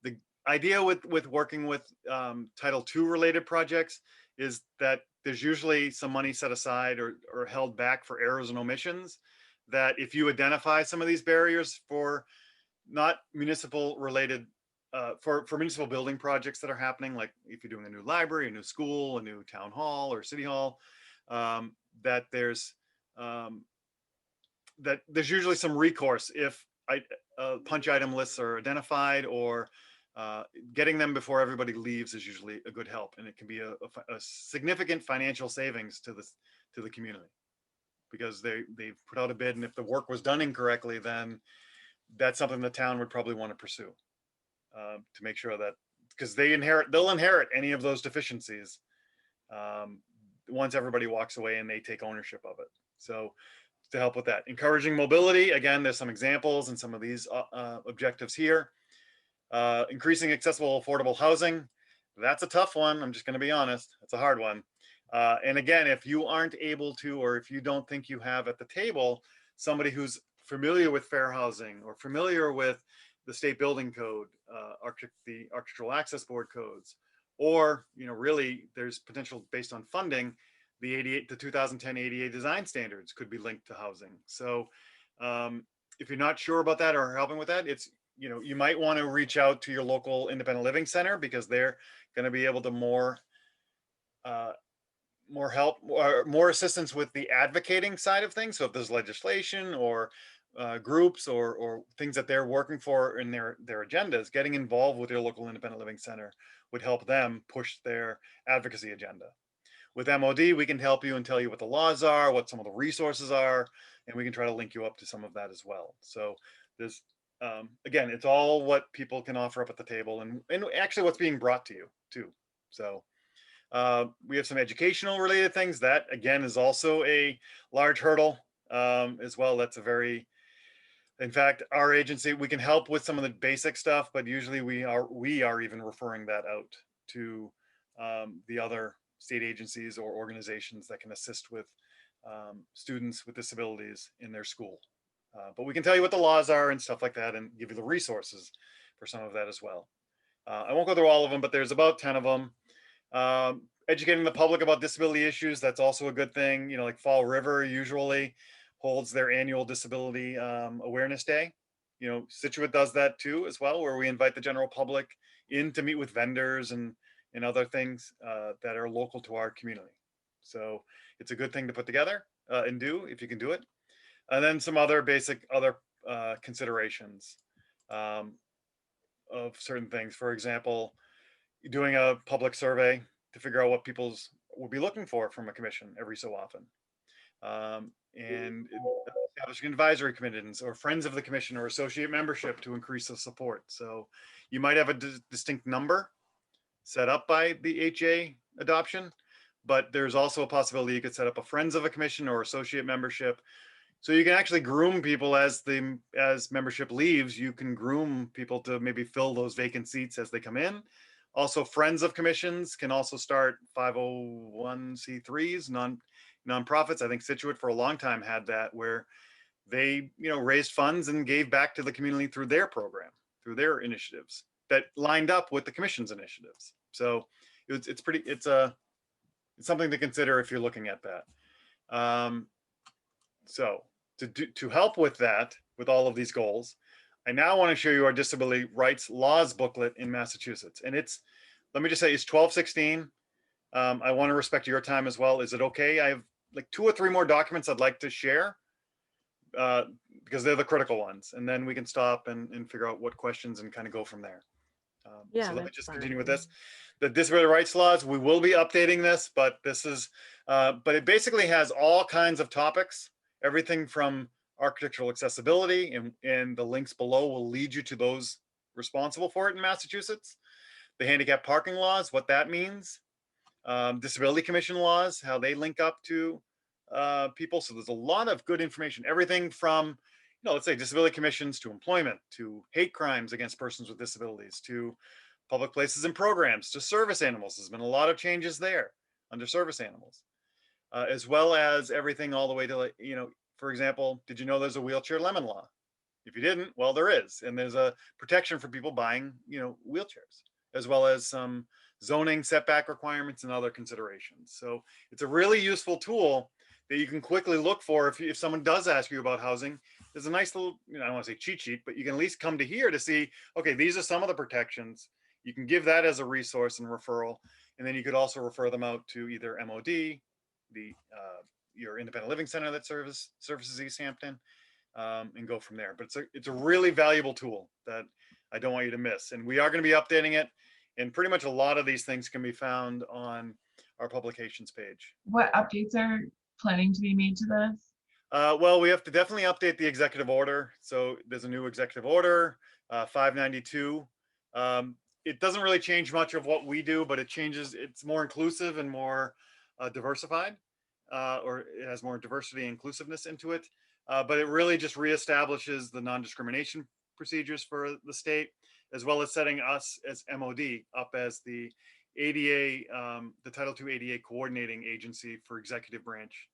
Speaker 2: The idea with working with Title II related projects is that there's usually some money set aside or held back for errors and omissions, that if you identify some of these barriers for not municipal related, for municipal building projects that are happening, like if you're doing a new library, a new school, a new town hall or city hall, that there's usually some recourse if punch item lists are identified, or getting them before everybody leaves is usually a good help, and it can be a significant financial savings to the community, because they've put out a bid, and if the work was done incorrectly, then that's something the town would probably want to pursue, to make sure that, because they'll inherit any of those deficiencies once everybody walks away and they take ownership of it. So to help with that, encouraging mobility, again, there's some examples and some of these objectives here. Increasing accessible, affordable housing. That's a tough one. I'm just going to be honest. It's a hard one. And again, if you aren't able to, or if you don't think you have at the table somebody who's familiar with fair housing or familiar with the state building code, the Architectural Access Board codes, or really there's potential based on funding, the 2010 ADA design standards could be linked to housing. So if you're not sure about that or helping with that, it's you might want to reach out to your local independent living center, because they're going to be able to more help or more assistance with the advocating side of things. So if there's legislation or groups or things that they're working for in their agendas, getting involved with your local independent living center would help them push their advocacy agenda. With MOD, we can help you and tell you what the laws are, what some of the resources are, and we can try to link you up to some of that as well. So there's, again, it's all what people can offer up at the table, and actually what's being brought to you too. So we have some educational related things that, again, is also a large hurdle as well. That's in fact, our agency, we can help with some of the basic stuff, but usually we are even referring that out to the other state agencies or organizations that can assist with students with disabilities in their school. But we can tell you what the laws are and stuff like that, and give you the resources for some of that as well. I won't go through all of them, but there's about 10 of them. Educating the public about disability issues, that's also a good thing. Like Fall River usually holds their annual disability awareness day. Situate does that too as well, where we invite the general public in to meet with vendors and and other things that are local to our community. So it's a good thing to put together and do if you can do it. And then some other basic considerations of certain things. For example, doing a public survey to figure out what people's will be looking for from a commission every so often. And establishing advisory committees or friends of the commission or associate membership to increase the support. So you might have a distinct number set up by the HA adoption, but there's also a possibility you could set up a friends of a commission or associate membership. So you can actually groom people as membership leaves. You can groom people to maybe fill those vacant seats as they come in. Also, friends of commissions can also start 501c3s, nonprofits. I think Statute for a long time had that, where they raised funds and gave back to the community through their program, through their initiatives that lined up with the commission's initiatives. So it's something to consider if you're looking at that. So to help with that, with all of these goals, I now want to show you our disability rights laws booklet in Massachusetts. And let me just say, it's 1216. I want to respect your time as well. Is it okay? I have like 2 or 3 more documents I'd like to share because they're the critical ones. And then we can stop and figure out what questions and kind of go from there.
Speaker 1: Yeah,
Speaker 2: so let me just
Speaker 1: fine.
Speaker 2: continue with this. The disability rights laws, we will be updating this, but but it basically has all kinds of topics, everything from architectural accessibility, and the links below will lead you to those responsible for it in Massachusetts. The handicapped parking laws, what that means. Disability commission laws, how they link up to people. So there's a lot of good information, everything from, let's say disability commissions to employment, to hate crimes against persons with disabilities, to public places and programs, to service animals. There's been a lot of changes there under service animals, as well as everything all the way to, for example, did you know there's a wheelchair lemon law? If you didn't, well, there is. And there's a protection for people buying, wheelchairs, as well as some zoning setback requirements and other considerations. So it's a really useful tool that you can quickly look for if someone does ask you about housing. There's a nice little, I don't want to say cheat sheet, but you can at least come to here to see, okay, these are some of the protections. You can give that as a resource and referral. And then you could also refer them out to either MOD, your independent living center that services Easthampton, and go from there. But it's a really valuable tool that I don't want you to miss. And we are going to be updating it. And pretty much a lot of these things can be found on our publications page.
Speaker 6: What updates are planning to be made to this?
Speaker 2: Well, we have to definitely update the executive order. So there's a new executive order, 592. It doesn't really change much of what we do, but it's more inclusive and more diversified, or it has more diversity and inclusiveness into it. But it really just reestablishes the non-discrimination procedures for the state, as well as setting us as MOD up as the ADA, the Title II ADA coordinating agency for executive branch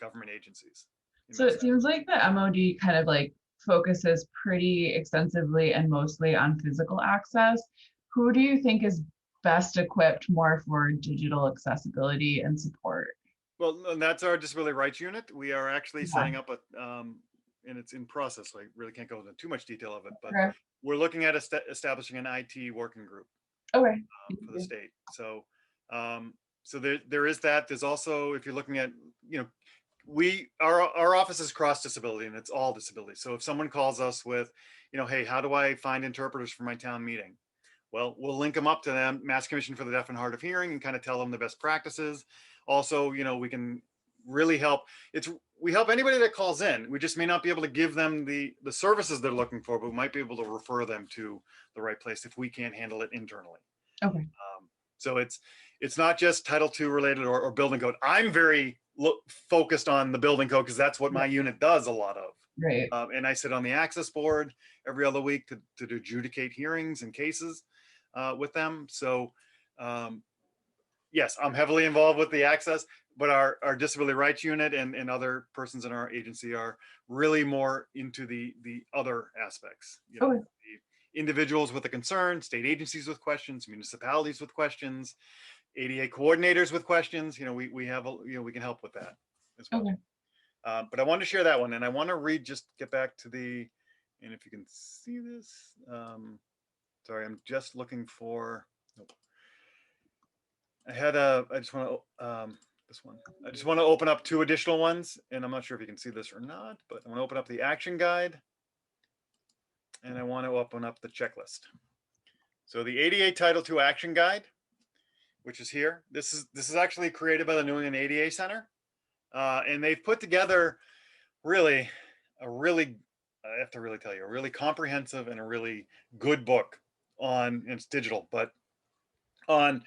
Speaker 2: government agencies.
Speaker 6: So it seems like the MOD kind of like focuses pretty extensively and mostly on physical access. Who do you think is best equipped more for digital accessibility and support?
Speaker 2: Well, and that's our disability rights unit. We are actually setting up and it's in process, so I really can't go into too much detail of it, but we're looking at establishing an IT working group for the state. So so there is that. There's also, if you're looking at, our office is cross disability, and it's all disability. So if someone calls us with, hey, how do I find interpreters for my town meeting? Well, we'll link them up to them, Mass Commission for the Deaf and Hard of Hearing, and kind of tell them the best practices. Also, we can really help. We help anybody that calls in. We just may not be able to give them the services they're looking for, but we might be able to refer them to the right place if we can't handle it internally.
Speaker 6: Okay.
Speaker 2: So it's not just Title II related or building code. I'm very focused on the building code because that's what my unit does a lot of.
Speaker 6: Right.
Speaker 2: And I sit on the access board every other week to adjudicate hearings and cases with them. So yes, I'm heavily involved with the access, but our disability rights unit and other persons in our agency are really more into the other aspects. The individuals with a concern, state agencies with questions, municipalities with questions, ADA coordinators with questions. We have we can help with that as well.
Speaker 6: Okay.
Speaker 2: But I wanted to share that one, and I want to just get back to and if you can see this, sorry, I'm just looking for. Nope. I just want to, this one. I just want to open up 2 additional ones, and I'm not sure if you can see this or not, but I want to open up the action guide, and I want to open up the checklist. So the ADA Title II Action Guide, which is here. This is actually created by the New England ADA Center, and they've put together really I have to really tell you, a really comprehensive and a really good book on, it's digital, but on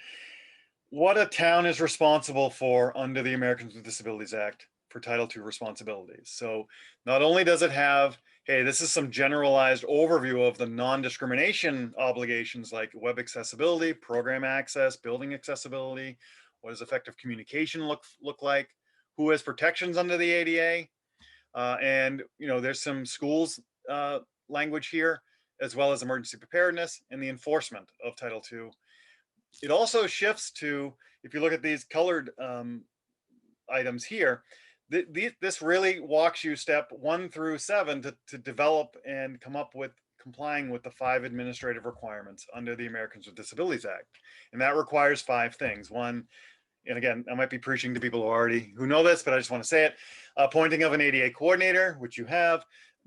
Speaker 2: what a town is responsible for under the Americans with Disabilities Act for Title II responsibilities. So not only does it have, hey, this is some generalized overview of the non-discrimination obligations like web accessibility, program access, building accessibility, what does effective communication look like, who has protections under the ADA, and there's some schools language here, as well as emergency preparedness and the enforcement of Title II. It also shifts to, if you look at these colored items here, this really walks you step 1 through 7 to develop and come up with complying with the 5 administrative requirements under the Americans with Disabilities Act. And that requires 5 things. One, and again, I might be preaching to people who know this, but I just want to say it, appointing of an ADA coordinator, which you have,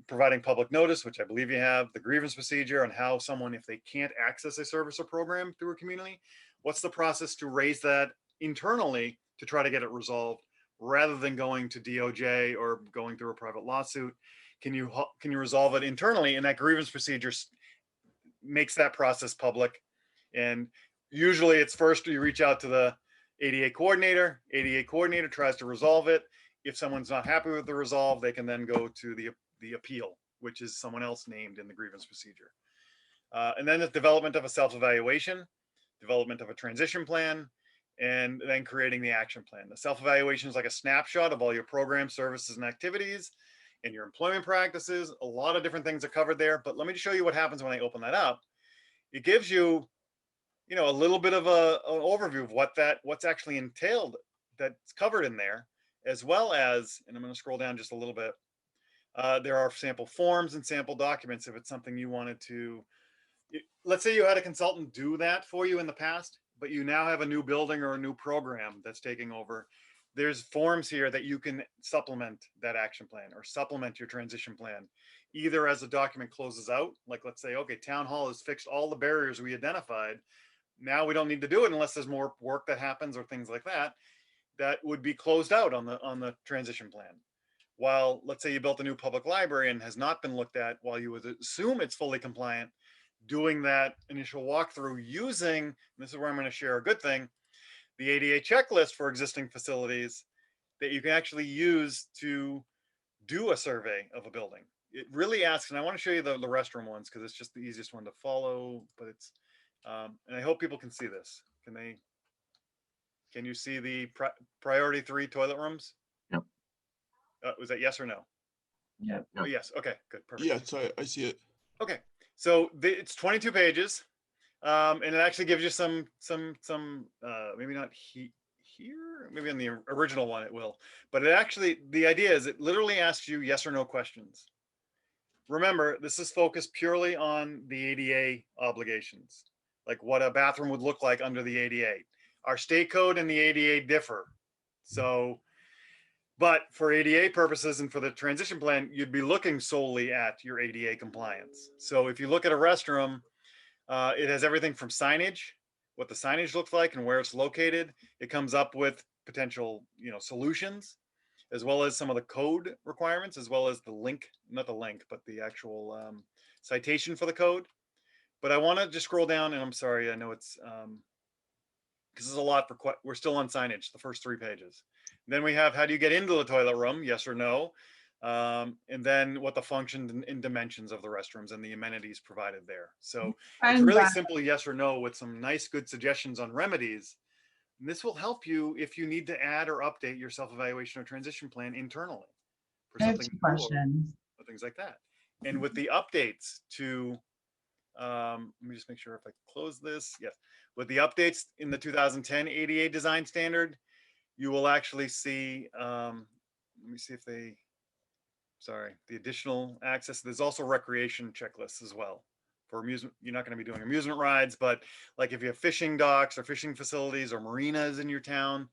Speaker 2: providing public notice, which I believe you have, the grievance procedure on how someone, if they can't access a service or program through a community, what's the process to raise that internally to try to get it resolved rather than going to DOJ or going through a private lawsuit. Can you resolve it internally? And that grievance procedure makes that process public. And usually it's first you reach out to the ADA coordinator tries to resolve it. If someone's not happy with the resolve, they can then go to the appeal, which is someone else named in the grievance procedure. And then the development of a self-evaluation, development of a transition plan, and then creating the action plan. The self-evaluation is like a snapshot of all your programs, services, and activities, and your employment practices. A lot of different things are covered there, but let me just show you what happens when I open that up. It gives you, a little bit of an overview of what's actually entailed that's covered in there, as well as, and I'm going to scroll down just a little bit. There are sample forms and sample documents if it's something you wanted to. Let's say you had a consultant do that for you in the past, but you now have a new building or a new program that's taking over. There's forms here that you can supplement that action plan or supplement your transition plan, either as the document closes out, like let's say, okay, town hall has fixed all the barriers we identified. Now we don't need to do it unless there's more work that happens or things like that. That would be closed out on the transition plan. While let's say you built a new public library and has not been looked at, while you would assume it's fully compliant, doing that initial walkthrough using, and this is where I'm going to share a good thing, the ADA checklist for existing facilities that you can actually use to do a survey of a building. It really asks, and I want to show you the restroom ones because it's just the easiest one to follow, but it's, and I hope people can see this. Can you see the priority 3 toilet rooms?
Speaker 4: Yep.
Speaker 2: Was that yes or no?
Speaker 6: Yep.
Speaker 2: Oh, yes. Okay, good. Perfect.
Speaker 3: Yes, I see it.
Speaker 2: Okay. So it's 22 pages. And it actually gives you some maybe not here, maybe on the original one it will, but it actually, the idea is it literally asks you yes or no questions. Remember, this is focused purely on the ADA obligations, like what a bathroom would look like under the ADA. Our state code and the ADA differ. So, but for ADA purposes and for the transition plan, you'd be looking solely at your ADA compliance. So if you look at a restroom, it has everything from signage, what the signage looks like and where it's located. It comes up with potential, solutions, as well as some of the code requirements, as well as the link, not the link, but the actual citation for the code. But I want to just scroll down, and I'm sorry, I know it's, because there's a lot for, we're still on signage, the first 3 pages. Then we have, how do you get into the toilet room? Yes or no. And then what the function and dimensions of the restrooms and the amenities provided there. So it's really simple yes or no with some nice, good suggestions on remedies. And this will help you if you need to add or update your self-evaluation or transition plan internally for something
Speaker 6: questions
Speaker 2: or things like that. And with the updates to, let me just make sure if I close this. Yes. With the updates in the 2010 ADA design standard, you will actually see, let me see if the additional access. There's also recreation checklists as well for amusement. You're not going to be doing amusement rides, but like if you have fishing docks or fishing facilities or marinas in your town,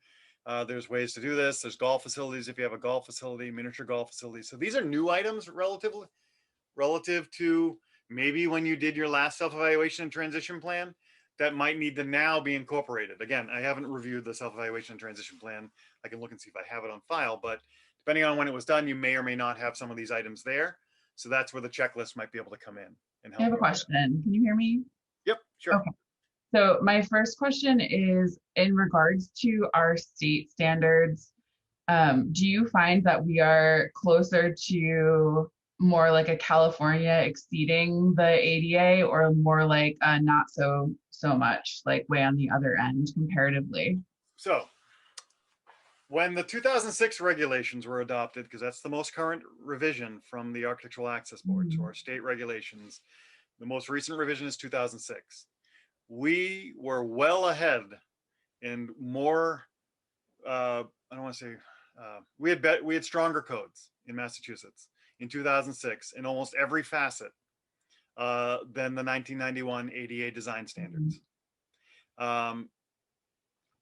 Speaker 2: there's ways to do this. There's golf facilities if you have a golf facility, miniature golf facilities. So these are new items relative to maybe when you did your last self-evaluation and transition plan that might need to now be incorporated. Again, I haven't reviewed the self-evaluation and transition plan. I can look and see if I have it on file, but depending on when it was done, you may or may not have some of these items there. So that's where the checklist might be able to come in and help.
Speaker 6: I have a question. Can you hear me?
Speaker 2: Yep, sure.
Speaker 6: Okay. So my first question is in regards to our state standards. Do you find that we are closer to more like a California exceeding the ADA, or more like not so much, like way on the other end comparatively?
Speaker 2: So when the 2006 regulations were adopted, because that's the most current revision from the Architectural Access Board to our state regulations, the most recent revision is 2006. We were well ahead and more, I don't want to say, we had stronger codes in Massachusetts in 2006 in almost every facet than the 1991 ADA design standards.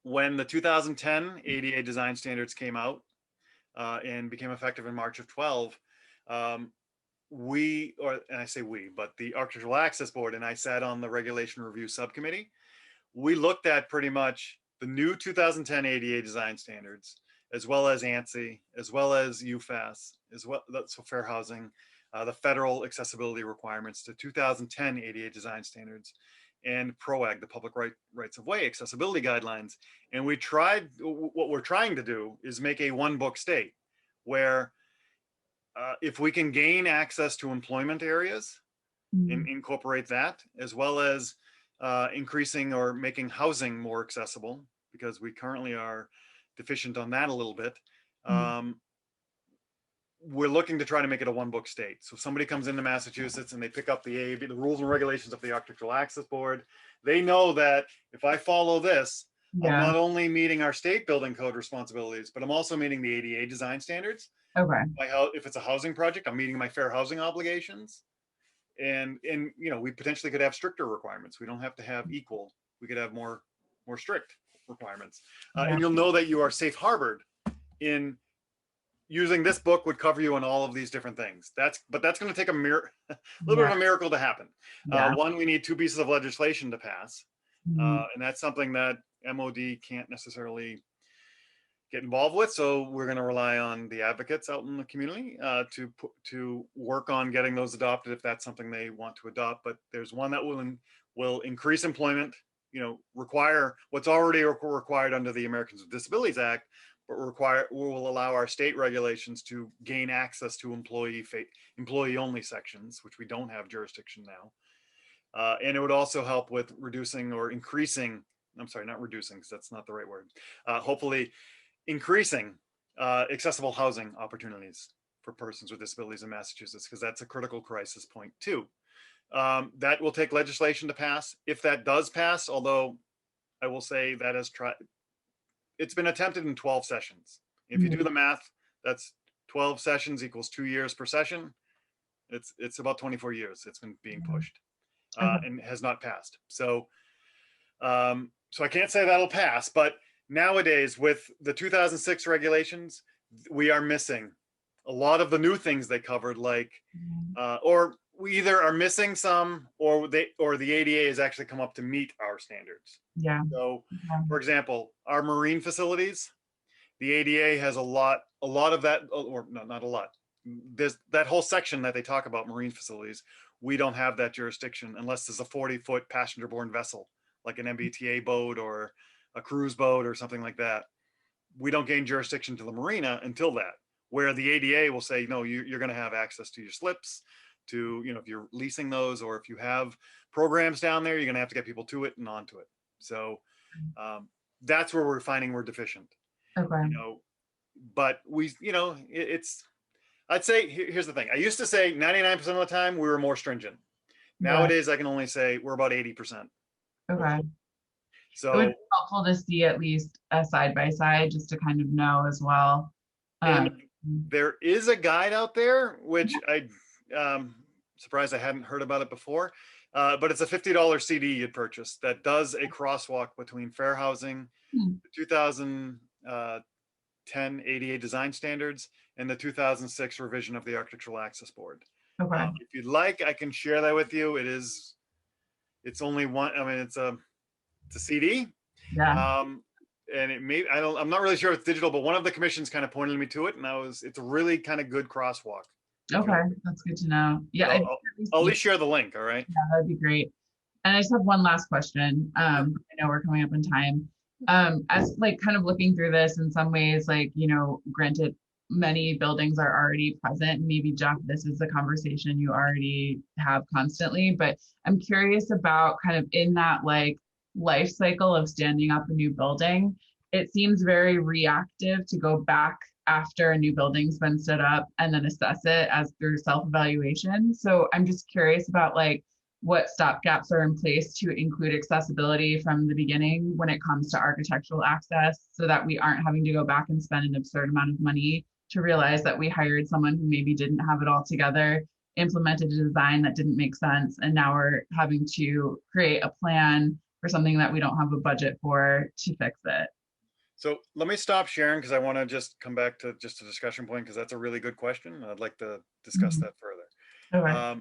Speaker 2: When the 2010 ADA design standards came out and became effective in March of 12, and I say we, but the Architectural Access Board and I sat on the Regulation Review Subcommittee. We looked at pretty much the new 2010 ADA design standards, as well as ANSI, as well as UFAS, as well, so fair housing, the federal accessibility requirements, the 2010 ADA design standards, and PROAG, the Public Rights of Way accessibility guidelines. And what we're trying to do is make a one book state where if we can gain access to employment areas and incorporate that, as well as increasing or making housing more accessible, because we currently are deficient on that a little bit. We're looking to try to make it a one book state. So if somebody comes into Massachusetts and they pick up the rules and regulations of the Architectural Access Board, they know that if I follow this, I'm not only meeting our state building code responsibilities, but I'm also meeting the ADA design standards.
Speaker 6: Okay.
Speaker 2: If it's a housing project, I'm meeting my fair housing obligations. And we potentially could have stricter requirements. We don't have to have equal. We could have more strict requirements. And you'll know that you are safe harbored in using this book would cover you on all of these different things. But that's going to take a little bit of a miracle to happen. One, we need 2 pieces of legislation to pass. And that's something that MOD can't necessarily get involved with. So we're going to rely on the advocates out in the community to work on getting those adopted if that's something they want to adopt. But there's one that will increase employment, require what's already required under the Americans with Disabilities Act, but will allow our state regulations to gain access to employee only sections, which we don't have jurisdiction now. And it would also help with reducing or increasing, I'm sorry, not reducing, because that's not the right word, hopefully increasing accessible housing opportunities for persons with disabilities in Massachusetts, because that's a critical crisis point too. That will take legislation to pass. If that does pass, although I will say that it's been attempted in 12 sessions. If you do the math, that's 12 sessions equals 2 years per session. It's about 24 years it's been being pushed and has not passed. So I can't say that'll pass, but nowadays with the 2006 regulations, we are missing a lot of the new things they covered, like, or we either are missing some, or the ADA has actually come up to meet our standards.
Speaker 6: Yeah.
Speaker 2: So, for example, our marine facilities, the ADA has a lot of that, or no, not a lot. There's that whole section that they talk about marine facilities. We don't have that jurisdiction unless there's a 40-foot passenger-borne vessel, like an MBTA boat or a cruise boat or something like that. We don't gain jurisdiction to the marina until that, where the ADA will say, no, you're going to have access to your slips, to, if you're leasing those, or if you have programs down there, you're going to have to get people to it and onto it. So that's where we're finding we're deficient.
Speaker 6: Okay.
Speaker 2: But I'd say, here's the thing. I used to say 99% of the time we were more stringent. Nowadays, I can only say we're about 80%.
Speaker 6: Okay.
Speaker 2: So
Speaker 6: it would be helpful to see at least a side by side, just to kind of know as well.
Speaker 2: And there is a guide out there, which surprised I hadn't heard about it before. But it's a $50 CD you'd purchase that does a crosswalk between fair housing, the 2010 ADA design standards, and the 2006 revision of the Architectural Access Board.
Speaker 6: Okay.
Speaker 2: If you'd like, I can share that with you. It's only one, I mean, it's a CD.
Speaker 6: Yeah.
Speaker 2: And it may, I'm not really sure if it's digital, but one of the commissions kind of pointed me to it, and it's a really kind of good crosswalk.
Speaker 6: Okay, that's good to know. Yeah,
Speaker 2: I'll at least share the link. All right.
Speaker 6: Yeah, that'd be great. And I just have one last question. I know we're coming up in time. As like kind of looking through this in some ways, like, you know, granted, many buildings are already present. Maybe Jeff, this is a conversation you already have constantly, but I'm curious about kind of in that like life cycle of standing up a new building. It seems very reactive to go back after a new building's been stood up and then assess it as through self-evaluation. So I'm just curious about like what stopgaps are in place to include accessibility from the beginning when it comes to architectural access, so that we aren't having to go back and spend an absurd amount of money to realize that we hired someone who maybe didn't have it all together, implemented a design that didn't make sense, and now we're having to create a plan for something that we don't have a budget for to fix it.
Speaker 2: So let me stop sharing because I want to just come back to just a discussion point, because that's a really good question. I'd like to discuss that further.
Speaker 6: Okay.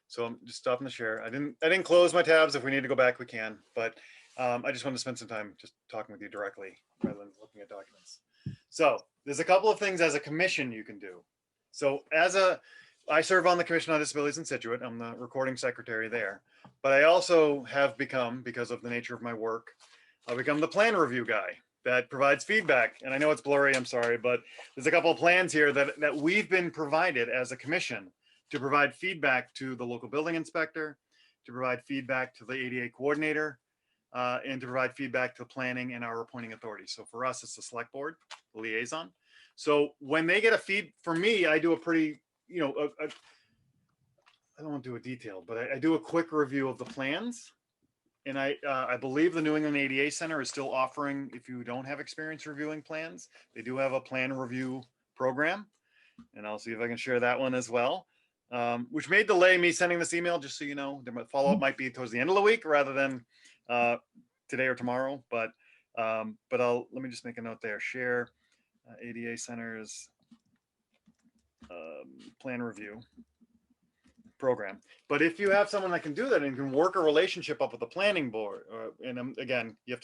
Speaker 2: So I'm just stopping the share. I didn't close my tabs. If we need to go back, we can. But I just want to spend some time just talking with you directly rather than looking at documents. So there's a couple of things as a commission you can do. So I serve on the Commission on Disabilities in Situate. I'm the recording secretary there. But I also have become, because of the nature of my work, I've become the plan review guy that provides feedback. And I know it's blurry, I'm sorry, but there's a couple of plans here that we've been provided as a commission to provide feedback to the local building inspector, to provide feedback to the ADA coordinator, and to provide feedback to planning and our appointing authority. So for us, it's the select board, the liaison. So when they get a feed, for me, I do a pretty, you know, I don't want to do a detailed, but I do a quick review of the plans. And I believe the New England ADA Center is still offering, if you don't have experience reviewing plans, they do have a plan review program. And I'll see if I can share that one as well, which may delay me sending this email, just so you know. The follow-up might be towards the end of the week rather than today or tomorrow. But let me just make a note there. Share ADA Center's plan review program. But if you have someone that can do that and can work a relationship up with the planning board, and again, you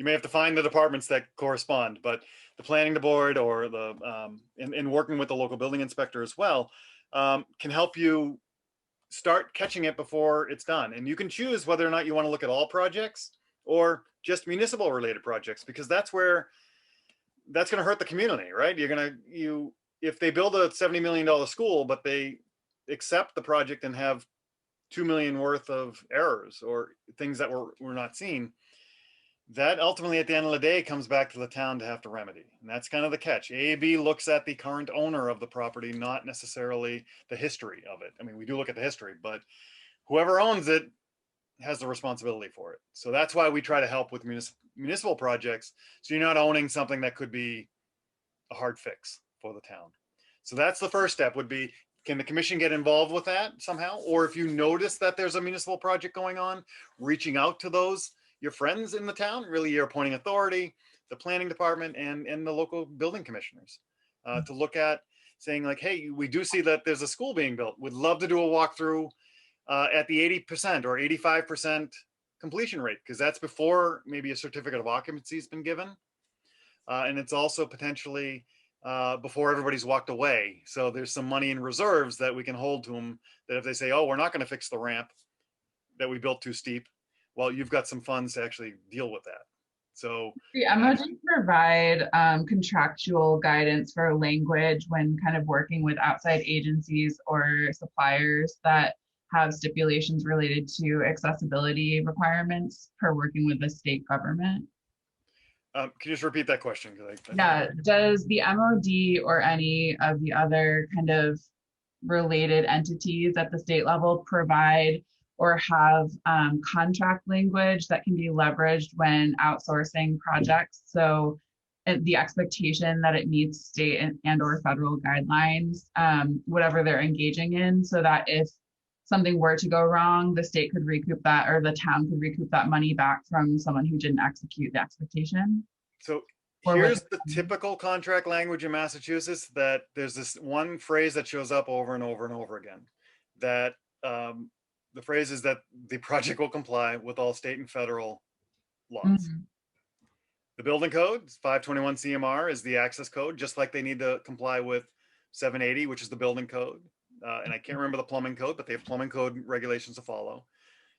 Speaker 2: may have to find the departments that correspond, but the planning board or the in working with the local building inspector as well, can help you start catching it before it's done. And you can choose whether or not you want to look at all projects or just municipal related projects, because that's going to hurt the community, right? If they build a $70 million school, but they accept the project and have 2 million worth of errors or things that were not seen, that ultimately at the end of the day comes back to the town to have to remedy. And that's kind of the catch. AAB looks at the current owner of the property, not necessarily the history of it. I mean, we do look at the history, but whoever owns it has the responsibility for it. So that's why we try to help with municipal projects, so you're not owning something that could be a hard fix for the town. So that's the first step, would be, can the commission get involved with that somehow? Or if you notice that there's a municipal project going on, reaching out to your friends in the town, really your appointing authority, the planning department, and the local building commissioners, to look at saying like, hey, we do see that there's a school being built. We'd love to do a walkthrough at the 80% or 85% completion rate, because that's before maybe a certificate of occupancy has been given. And it's also potentially before everybody's walked away. So there's some money in reserves that we can hold to them, that if they say, oh, we're not going to fix the ramp that we built too steep, well, you've got some funds to actually deal with that. So
Speaker 6: I'm going to provide contractual guidance for language when kind of working with outside agencies or suppliers that have stipulations related to accessibility requirements per working with the state government.
Speaker 2: Can you just repeat that question?
Speaker 6: Yeah, does the MOD or any of the other kind of related entities at the state level provide or have contract language that can be leveraged when outsourcing projects? So the expectation that it meets state and or federal guidelines, whatever they're engaging in, so that if something were to go wrong, the state could recoup that, or the town could recoup that money back from someone who didn't execute the expectation?
Speaker 2: So
Speaker 6: Or
Speaker 2: here's
Speaker 6: was
Speaker 2: the typical contract language in Massachusetts, that there's this one phrase that shows up over and over and over again, that the phrase is that the project will comply with all state and federal laws.
Speaker 6: Mhm.
Speaker 2: The building code, 521 CMR, is the access code, just like they need to comply with 780, which is the building code. And I can't remember the plumbing code, but they have plumbing code regulations to follow.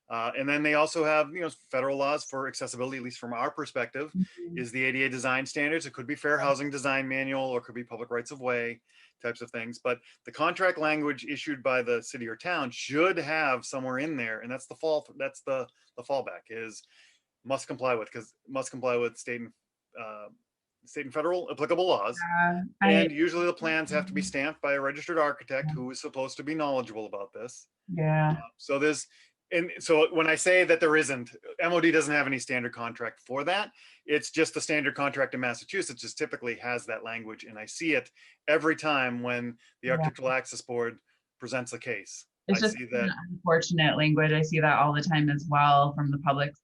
Speaker 2: And then they also have, federal laws for accessibility, at least from our perspective,
Speaker 6: Mhm.
Speaker 2: is the ADA design standards. It could be fair housing design manual, or it could be public rights of way types of things. But the contract language issued by the city or town should have somewhere in there, and that's the fallback is must comply with state and federal applicable laws. And usually the plans have to be stamped by a registered architect who is supposed to be knowledgeable about this.
Speaker 6: Yeah.
Speaker 2: So when I say that there isn't, MOD doesn't have any standard contract for that. It's just the standard contract in Massachusetts just typically has that language. And I see it every time when the Architectural Access Board presents a case.
Speaker 6: It's just an unfortunate language. I see that all the time as well from the private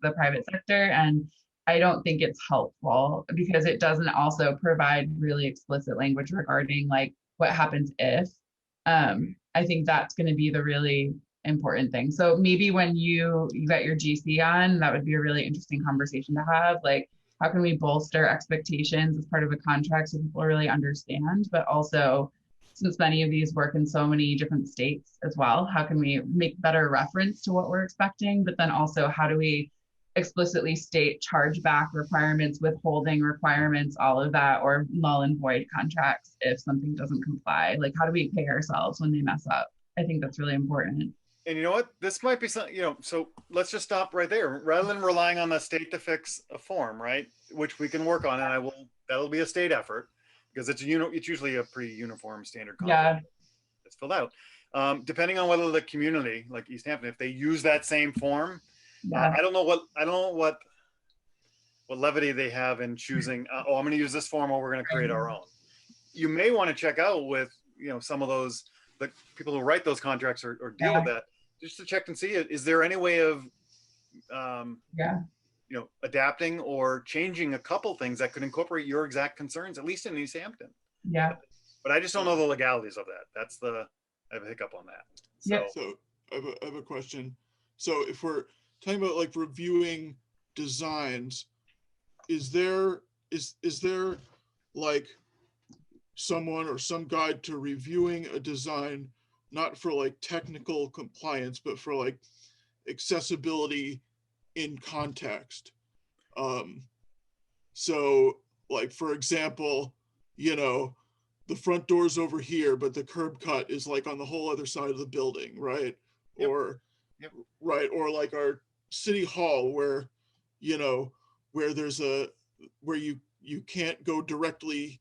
Speaker 6: sector. And I don't think it's helpful because it doesn't also provide really explicit language regarding like what happens if. I think that's going to be the really important thing. So maybe when you get your GC on, that would be a really interesting conversation to have. Like, how can we bolster expectations as part of a contract so people really understand, but also, since many of these work in so many different states as well, how can we make better reference to what we're expecting? But then also, how do we explicitly state chargeback requirements, withholding requirements, all of that, or null and void contracts if something doesn't comply? Like, how do we pay ourselves when they mess up? I think that's really important.
Speaker 2: And you know what? This might be something, so let's just stop right there. Rather than relying on the state to fix a form, right? Which we can work on, and that'll be a state effort. Because it's usually a pretty uniform standard contract that's filled out. Depending on whether the community, like Easthampton, if they use that same form, I don't know what levity they have in choosing. I'm going to use this form, or we're going to create our own. You may want to check out with some of those the people who write those contracts or deal with that, just to check and see, is there any way of adapting or changing a couple things that could incorporate your exact concerns, at least in Easthampton.
Speaker 6: Yeah.
Speaker 2: But I just don't know the legalities of that. I have a hiccup on that. So,
Speaker 3: So I have a question. So if we're talking about like reviewing designs, is there like someone or some guide to reviewing a design, not for like technical compliance, but for like accessibility in context? So like, for example, the front door's over here, but the curb cut is like on the whole other side of the building, right?
Speaker 2: Yep.
Speaker 3: Right. Or like our city hall where, where there's where you can't go directly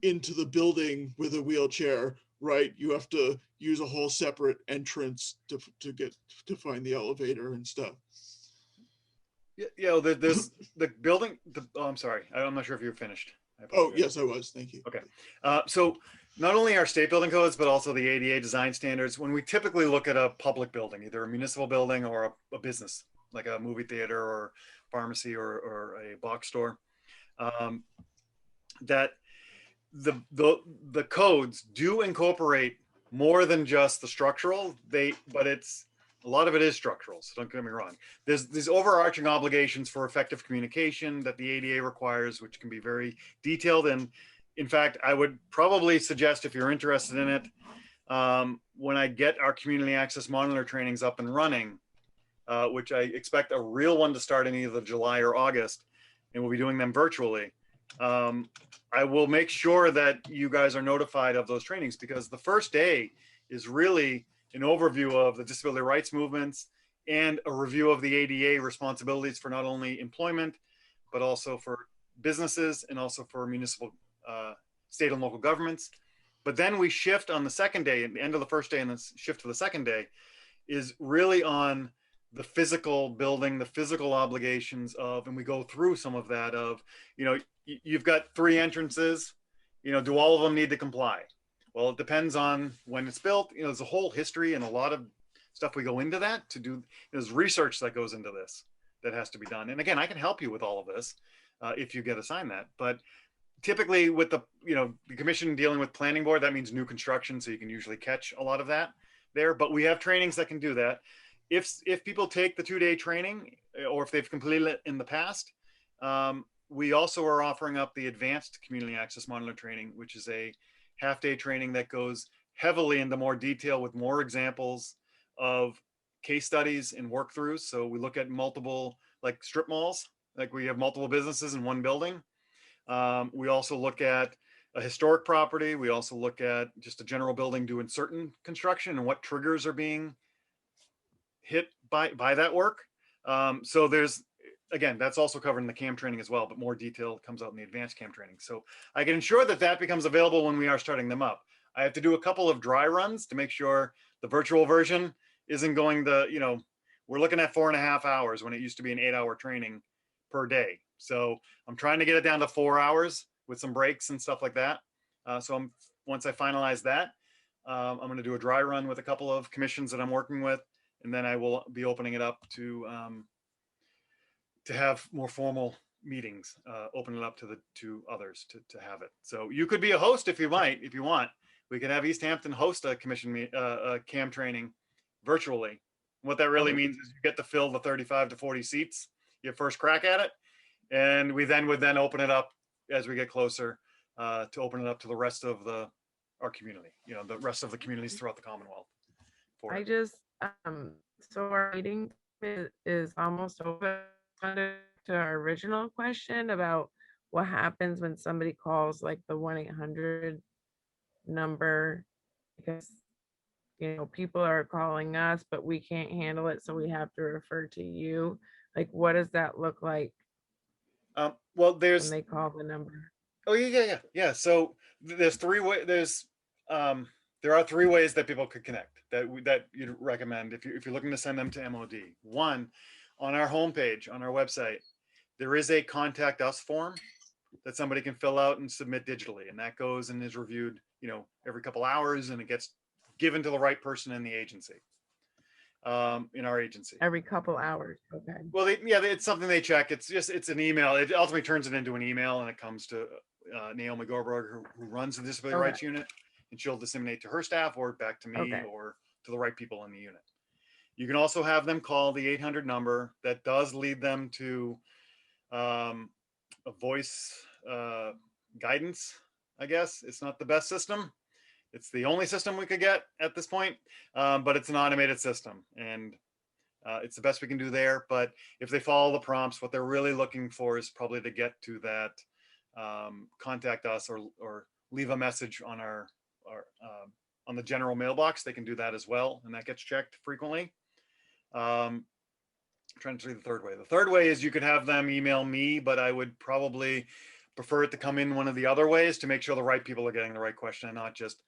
Speaker 3: into the building with a wheelchair, right? You have to use a whole separate entrance to get to find the elevator and stuff.
Speaker 2: Yeah, there's the building. I'm sorry, I'm not sure if you're finished.
Speaker 3: Oh, yes, I was. Thank you.
Speaker 2: Okay. So not only our state building codes, but also the ADA design standards. When we typically look at a public building, either a municipal building or a business, like a movie theater or pharmacy or a box store, that the codes do incorporate more than just the structural. But a lot of it is structural, so don't get me wrong. There's these overarching obligations for effective communication that the ADA requires, which can be very detailed. And in fact, I would probably suggest, if you're interested in it, when I get our community access monitor trainings up and running, which I expect a real one to start in either July or August, and we'll be doing them virtually, I will make sure that you guys are notified of those trainings, because the first day is really an overview of the disability rights movements and a review of the ADA responsibilities for not only employment, but also for businesses and also for municipal, state and local governments. But then we shift on the second day, at the end of the first day and the shift to the second day is really on the physical building, the physical obligations of, and we go through some of that of, you've got 3 entrances, do all of them need to comply? Well, it depends on when it's built. There's a whole history and a lot of stuff we go into that to do. There's research that goes into this that has to be done. And again, I can help you with all of this if you get assigned that. But typically with the commission dealing with planning board, that means new construction. So you can usually catch a lot of that there, but we have trainings that can do that. If people take the 2-day training, or if they've completed it in the past, we also are offering up the advanced community access monitor training, which is a half-day training that goes heavily into more detail with more examples of case studies and work throughs. So we look at multiple, like strip malls, like we have multiple businesses in one building. We also look at a historic property. We also look at just a general building doing certain construction and what triggers are being hit by that work. So there's, again, that's also covered in the CAM training as well, but more detail comes out in the advanced CAM training. So I can ensure that that becomes available when we are starting them up. I have to do a couple of dry runs to make sure the virtual version isn't going to, we're looking at 4.5 hours when it used to be an 8-hour training per day. So I'm trying to get it down to 4 hours with some breaks and stuff like that. So once I finalize that, I'm going to do a dry run with a couple of commissions that I'm working with, and then I will be opening it up to have more formal meetings, open it up to others to have it. So you could be a host if you want. We could have Easthampton host a commission CAM training virtually. What that really means is you get to fill the 35 to 40 seats, your first crack at it. And we then would open it up as we get closer to open it up to the rest of our community, the rest of the communities throughout the Commonwealth.
Speaker 1: So our meeting is almost over. To our original question about what happens when somebody calls like the 1-800 number, because people are calling us but we can't handle it, so we have to refer to you. Like, what does that look like?
Speaker 2: Well,
Speaker 1: when they call the number.
Speaker 2: Oh yeah. So there's three ways. There are 3 ways that people could connect that you'd recommend if you're looking to send them to MOD. One, on our homepage, on our website, there is a contact us form that somebody can fill out and submit digitally. And that goes and is reviewed, every couple hours, and it gets given to the right person in the agency, in our agency.
Speaker 1: Every couple hours. Okay.
Speaker 2: Well, it's something they check. It's an email. It ultimately turns it into an email, and it comes to Naomi Gorberg, who runs the disability rights unit, and she'll disseminate to her staff or back to me or to the right people in the unit. You can also have them call the 800 number. That does lead them to a voice guidance, I guess. It's not the best system. It's the only system we could get at this point, but it's an automated system, and it's the best we can do there. But if they follow the prompts, what they're really looking for is probably to get to that contact us or leave a message on our on the general mailbox. They can do that as well, and that gets checked frequently. I'm trying to see the third way. The third way is you could have them email me, but I would probably prefer it to come in one of the other ways to make sure the right people are getting the right question, and not just,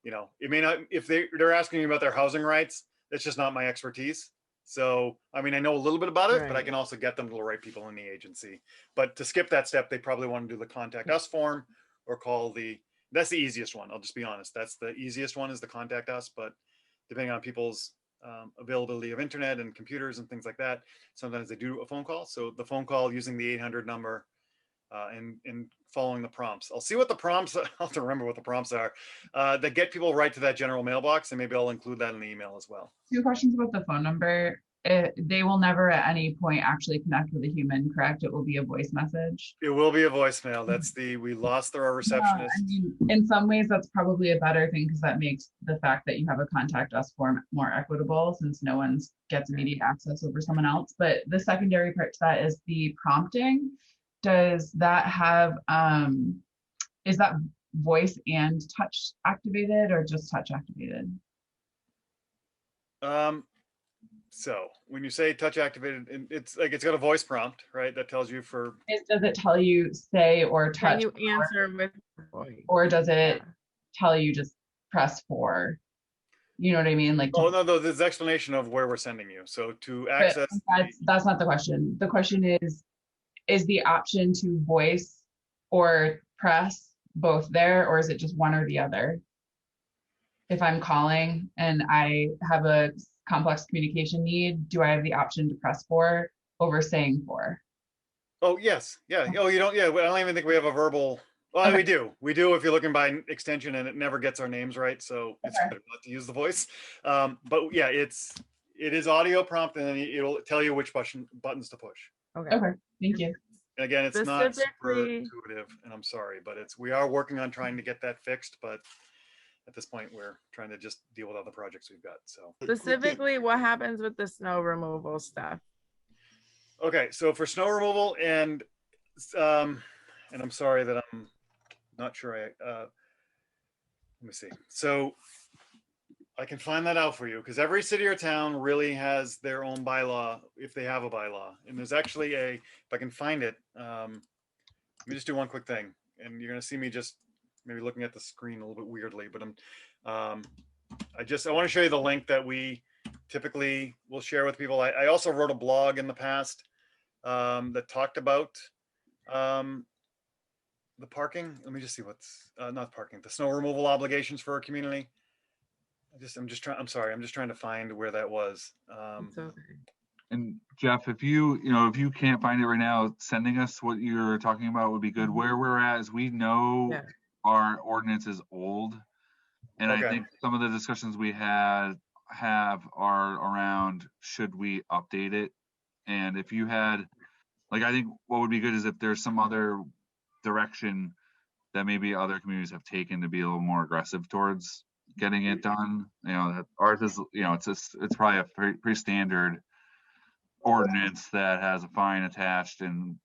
Speaker 2: it may not, if they're asking me about their housing rights, that's just not my expertise. So, I know a little bit about it, but I can also get them to the right people in the agency. But to skip that step, they probably want to do the contact us form or call that's the easiest one. I'll just be honest. That's the easiest one, is the contact us, but depending on people's availability of internet and computers and things like that, sometimes they do a phone call. So the phone call using the 800 number and following the prompts. I'll see what the prompts, I'll have to remember what the prompts are that get people right to that general mailbox, and maybe I'll include that in the email as well.
Speaker 6: 2 questions about the phone number. They will never at any point actually connect with a human, correct? It will be a voice message.
Speaker 2: It will be a voicemail. That's we lost our receptionist.
Speaker 6: In some ways, that's probably a better thing, because that makes the fact that you have a contact us form more equitable, since no one gets immediate access over someone else. But the secondary part to that is the prompting. Does that have, is that voice and touch activated, or just touch activated?
Speaker 2: So when you say touch activated, it's like, it's got a voice prompt, right? That tells you
Speaker 6: Does it tell you say or touch?
Speaker 1: Can you answer with voice?
Speaker 6: Or does it tell you just press 4? You know what I mean? Like,
Speaker 2: no, there's explanation of where we're sending you. So to access.
Speaker 6: That's not the question. The question is the option to voice or press both there, or is it just one or the other? If I'm calling and I have a complex communication need, do I have the option to press 4 over saying 4?
Speaker 2: Oh, yes. Yeah. Oh, you don't. Yeah. I don't even think we have a verbal. Well,
Speaker 6: Okay.
Speaker 2: we do. We do if you're looking by extension, and it never gets our names right. So it's
Speaker 6: Okay.
Speaker 2: better not to use the voice. But yeah, it is audio prompt, and then it'll tell you which buttons to push.
Speaker 1: Okay.
Speaker 6: Okay, thank you.
Speaker 2: And again, it's not super
Speaker 1: Specifically,
Speaker 2: intuitive, and I'm sorry, but we are working on trying to get that fixed. But at this point, we're trying to just deal with other projects we've got. So
Speaker 1: specifically, what happens with the snow removal stuff?
Speaker 2: okay, so for snow removal and I'm sorry that I'm not sure let me see. So I can find that out for you because every city or town really has their own bylaw if they have a bylaw. And there's actually if I can find it, let me just do one quick thing. And you're gonna see me just maybe looking at the screen a little bit weirdly, but I want to show you the link that we typically will share with people. I also wrote a blog in the past that talked about the parking. Let me just see what's not parking, the snow removal obligations for our community. I'm just trying to find where that was.
Speaker 1: It's okay.
Speaker 4: And Jeff, if you can't find it right now, sending us what you're talking about would be good. Where we're at is we know
Speaker 1: Yeah.
Speaker 4: our ordinance is old. And
Speaker 2: Okay.
Speaker 4: I think some of the discussions we have are around, should we update it? And if you had, like, I think what would be good is if there's some other direction that maybe other communities have taken to be a little more aggressive towards getting it done. That ours is, it's probably a pretty standard ordinance that has a fine attached and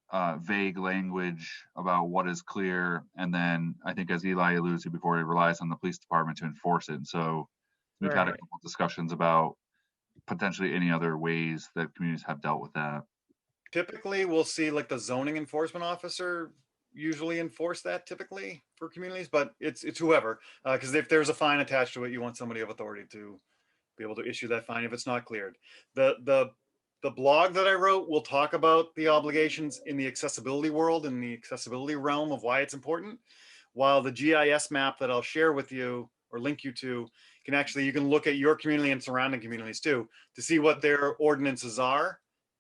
Speaker 4: vague language about what is clear. And then I think, as Eli alluded to before, it relies on the police department to enforce it. And so we've had a
Speaker 1: Right.
Speaker 4: couple discussions about potentially any other ways that communities have dealt with that.
Speaker 2: Typically, we'll see like the zoning enforcement officer usually enforce that typically for communities, but it's whoever, because if there's a fine attached to it, you want somebody of authority to be able to issue that fine if it's not cleared. The blog that I wrote will talk about the obligations in the accessibility world, in the accessibility realm of why it's important, while the GIS map that I'll share with you or link you to you can look at your community and surrounding communities too to see what their ordinances are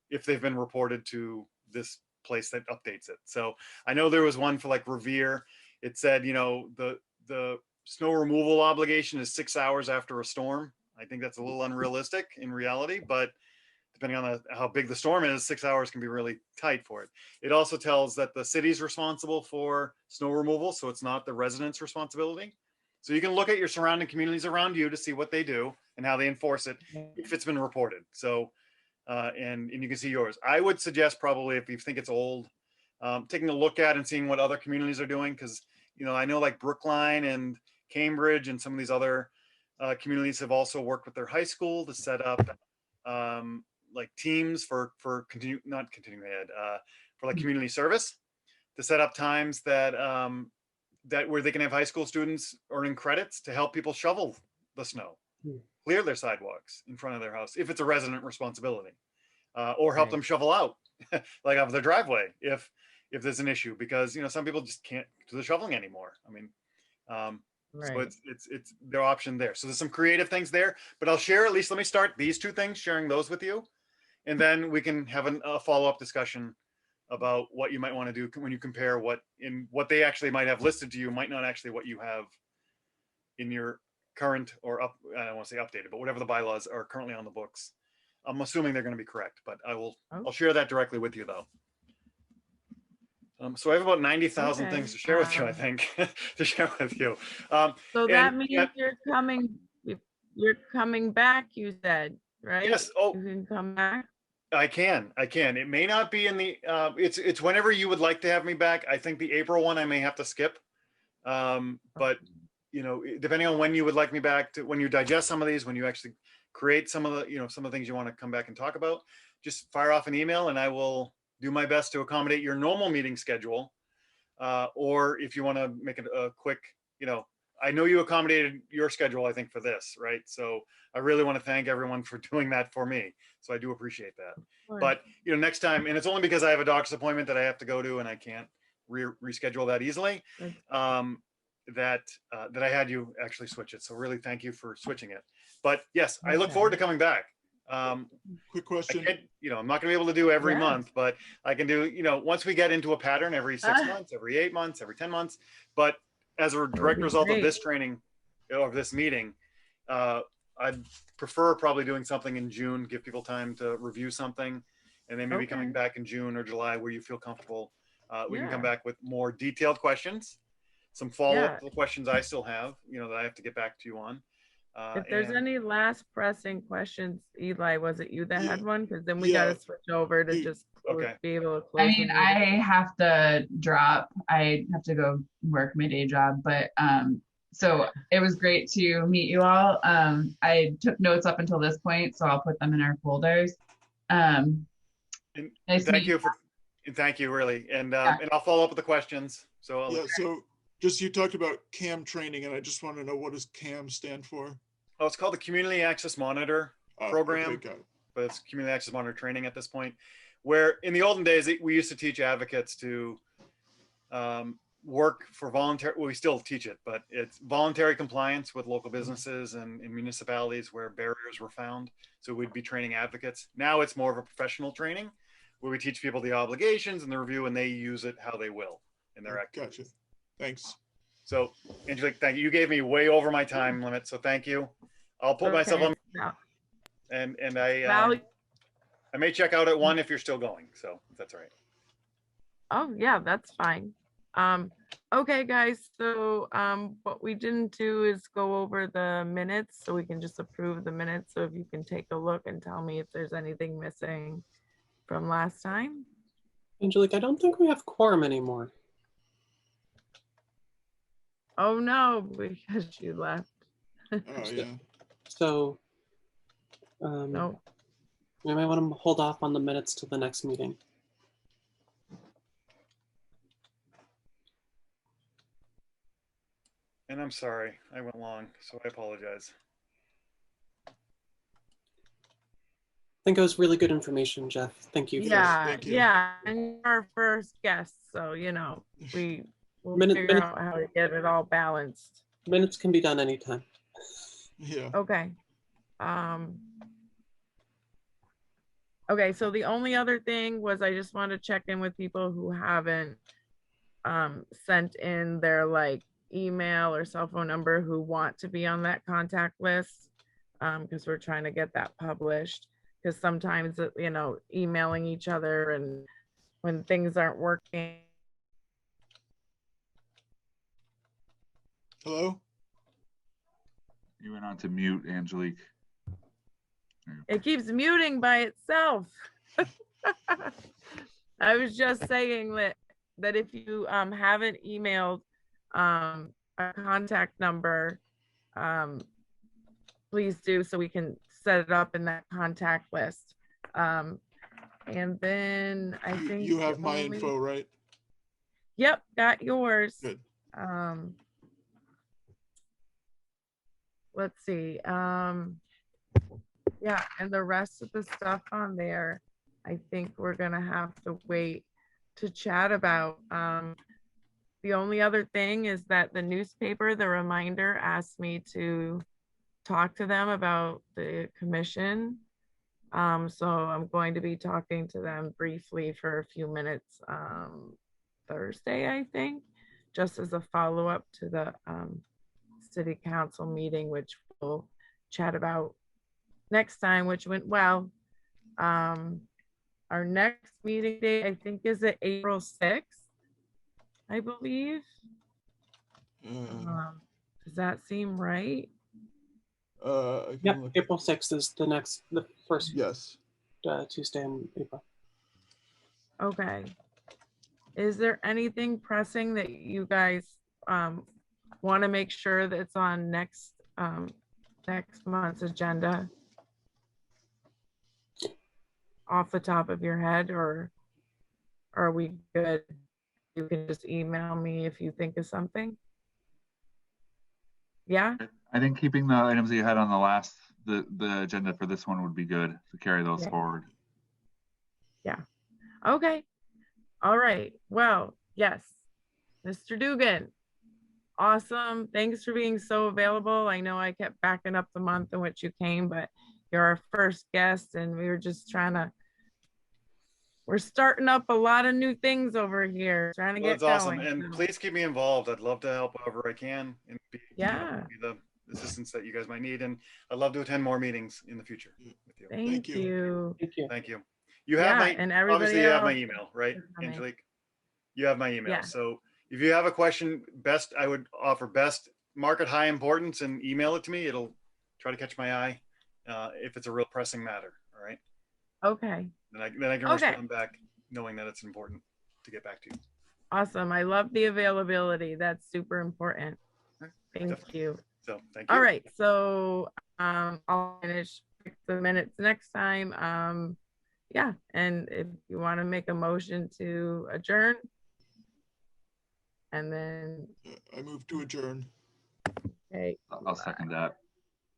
Speaker 2: if they've been reported to this place that updates it. So I know there was one for like Revere. It said, the snow removal obligation is 6 hours after a storm. I think that's a little unrealistic in reality, but depending on how big the storm is, 6 hours can be really tight for it. It also tells that the city's responsible for snow removal, so it's not the residents' responsibility. So you can look at your surrounding communities around you to see what they do and how they enforce it if it's been reported. So, and you can see yours. I would suggest probably, if you think it's old, taking a look at and seeing what other communities are doing, because I know like Brookline and Cambridge and some of these other communities have also worked with their high school to set up like teams for not continuing ed, for like community service, to set up times that where they can have high school students earning credits to help people shovel the snow, clear their sidewalks in front of their house if it's a resident responsibility, or help them shovel out like of their driveway if there's an issue, because some people just can't do the shoveling anymore. I mean, so it's their option there. So there's some creative things there, but I'll share, at least let me start these two things, sharing those with you, and then we can have a follow-up discussion about what you might want to do when you compare what they actually might have listed to you might not actually what you have in your current or I don't want to say updated, but whatever the bylaws are currently on the books. I'm assuming they're going to be correct, but I'll share that directly with you though. So I have about 90,000 things to share with you, I think, to share with you.
Speaker 1: So that means you're coming back, you said, right?
Speaker 2: Yes. Oh,
Speaker 1: you can come back.
Speaker 2: I can. It may not be in the, it's whenever you would like to have me back. I think the April one I may have to skip. But, depending on when you would like me back, when you digest some of these, when you actually create some of the, some of the things you want to come back and talk about, just fire off an email and I will do my best to accommodate your normal meeting schedule. Or if you want to make it a quick, I know you accommodated your schedule, I think, for this, right? So I really want to thank everyone for doing that for me. So I do appreciate that. But, next time, and it's only because I have a doctor's appointment that I have to go to and I can't reschedule that easily, that I had you actually switch it. So really thank you for switching it. But yes, I look forward to coming back.
Speaker 3: Quick
Speaker 2: I
Speaker 3: question.
Speaker 2: can't, I'm not gonna be able to do every
Speaker 1: Yeah.
Speaker 2: month, but I can do, once we get into a pattern every 6 months, every 8 months, every 10 months. But as a direct
Speaker 1: be
Speaker 2: result of
Speaker 1: great.
Speaker 2: this training, of this meeting, I'd prefer probably doing something in June, give people time to review something, and then maybe coming
Speaker 1: Okay.
Speaker 2: back in June or July where you feel comfortable. We can come
Speaker 1: Yeah.
Speaker 2: back with more detailed questions, some follow-up to the questions I still have, that I have to get back to you on.
Speaker 1: If there's
Speaker 2: And
Speaker 1: any last pressing questions, Eli, was it you that
Speaker 3: Yeah.
Speaker 1: had one? Because then we got
Speaker 3: Yeah.
Speaker 1: to switch over to
Speaker 3: You-
Speaker 1: just
Speaker 2: Okay.
Speaker 1: be able to
Speaker 6: I
Speaker 1: close the
Speaker 6: mean,
Speaker 1: meeting.
Speaker 6: I have to drop. I have to go work my day job, but so it was great to meet you all. I took notes up until this point, so I'll put them in our folders.
Speaker 2: And
Speaker 6: Nice to
Speaker 2: thank
Speaker 6: meet
Speaker 2: you thank you really. And
Speaker 6: Yeah.
Speaker 2: and I'll follow up with the questions. So
Speaker 3: Yeah, so just you talked about CAM training, and I just want to know, what does CAM stand for?
Speaker 2: it's called the Community Access Monitor
Speaker 3: Oh,
Speaker 2: program,
Speaker 3: okay, got it.
Speaker 2: but it's Community Access Monitor training at this point, where in the olden days, we used to teach advocates to work for voluntary, well, we still teach it, but it's voluntary compliance with local businesses and municipalities where barriers were found. So we'd be training advocates. Now it's more of a professional training where we teach people the obligations and the review, and they use it how they will in their activities.
Speaker 3: Gotcha. Thanks.
Speaker 2: So Angelique, thank you. You gave me way over my time limit, so thank you. I'll put myself on,
Speaker 1: Yeah.
Speaker 2: and
Speaker 1: Val-
Speaker 2: I may check out at 1 if you're still going. So if that's all right.
Speaker 1: Oh, yeah, that's fine. Okay, guys, so what we didn't do is go over the minutes, so we can just approve the minutes. So if you can take a look and tell me if there's anything missing from last time.
Speaker 5: Angelique, I don't think we have quorum anymore.
Speaker 1: Oh no, because you left.
Speaker 3: Oh, yeah.
Speaker 5: So
Speaker 1: No.
Speaker 5: we might want to hold off on the minutes to the next meeting.
Speaker 2: And I'm sorry, I went long, so I apologize.
Speaker 5: I think it was really good information, Jeff. Thank you.
Speaker 1: Yeah,
Speaker 3: thank you.
Speaker 1: yeah, and you're our first guest, so we'll
Speaker 5: Minute-
Speaker 1: figure
Speaker 5: minute-
Speaker 1: out how to get it all balanced.
Speaker 5: Minutes can be done anytime.
Speaker 3: Yeah.
Speaker 1: Okay. Okay, so the only other thing was I just want to check in with people who haven't sent in their email or cell phone number who want to be on that contact list, because we're trying to get that published, because sometimes emailing each other and when things aren't working.
Speaker 3: Hello?
Speaker 4: You went on to mute, Angelique.
Speaker 1: It keeps muting by itself. I was just saying that if you haven't emailed a contact number, please do, so we can set it up in that contact list. And then I think
Speaker 3: You have my info, right?
Speaker 1: Yep, got yours.
Speaker 3: Good.
Speaker 1: Let's see. Yeah, and the rest of the stuff on there, I think we're gonna have to wait to chat about. The only other thing is that the newspaper, the Reminder, asked me to talk to them about the commission. So I'm going to be talking to them briefly for a few minutes Thursday, I think, just as a follow-up to the city council meeting, which we'll chat about next time, which went well. Our next meeting date, I think, is at April 6th, I believe. Does that seem right?
Speaker 3: I can
Speaker 5: Yep,
Speaker 3: look.
Speaker 5: April 6th is the first
Speaker 3: Yes.
Speaker 5: Tuesday in April.
Speaker 1: Okay. Is there anything pressing that you guys want to make sure that's on next month's agenda? Off the top of your head, or are we good? You can just email me if you think of something. Yeah.
Speaker 4: I think keeping the items that you had on the agenda for this one would be good to carry those forward.
Speaker 1: Yeah. Okay. All right. Well, yes, Mr. Dugan, Awesome. Thanks for being so available. I know I kept backing up the month in which you came, but you're our first guest and we were just we're starting up a lot of new things over here, trying to
Speaker 2: Well,
Speaker 1: get
Speaker 2: that's awesome.
Speaker 1: going.
Speaker 2: And
Speaker 1: So,
Speaker 2: please keep me involved. I'd love to help however I can and be,
Speaker 1: yeah.
Speaker 2: be the assistance that you guys might need. And I'd love to attend more meetings in the future with you.
Speaker 1: Thank
Speaker 3: you.
Speaker 1: you.
Speaker 5: Thank you.
Speaker 2: Thank you. You have my,
Speaker 1: and everybody
Speaker 2: obviously you have my
Speaker 1: else
Speaker 2: email, right,
Speaker 1: for coming.
Speaker 2: Angelique? You have my email.
Speaker 1: Yeah.
Speaker 2: So if you have a question, I would offer mark it high importance and email it to me. It'll try to catch my eye if it's a real pressing matter. All right.
Speaker 1: Okay.
Speaker 2: Then I can respond back knowing that it's important to get back to you.
Speaker 1: Awesome. I love the availability. That's super important. Thank
Speaker 2: Definitely.
Speaker 1: you.
Speaker 2: So thank you.
Speaker 1: All right. So I'll finish the minutes next time. Yeah. And if you want to make a motion to adjourn. And then
Speaker 3: I move to adjourn.
Speaker 1: okay.
Speaker 4: I'll second that.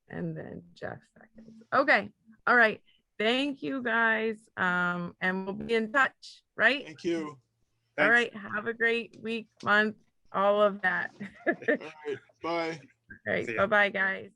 Speaker 1: And then Jeff seconds. Okay. All right. Thank you guys. And we'll be in touch, right?
Speaker 3: Thank you.
Speaker 1: All
Speaker 2: Thanks.
Speaker 1: right. Have a great week, month, all of that.
Speaker 3: All right. Bye.
Speaker 1: All right.
Speaker 2: See ya.
Speaker 1: Bye-bye, guys.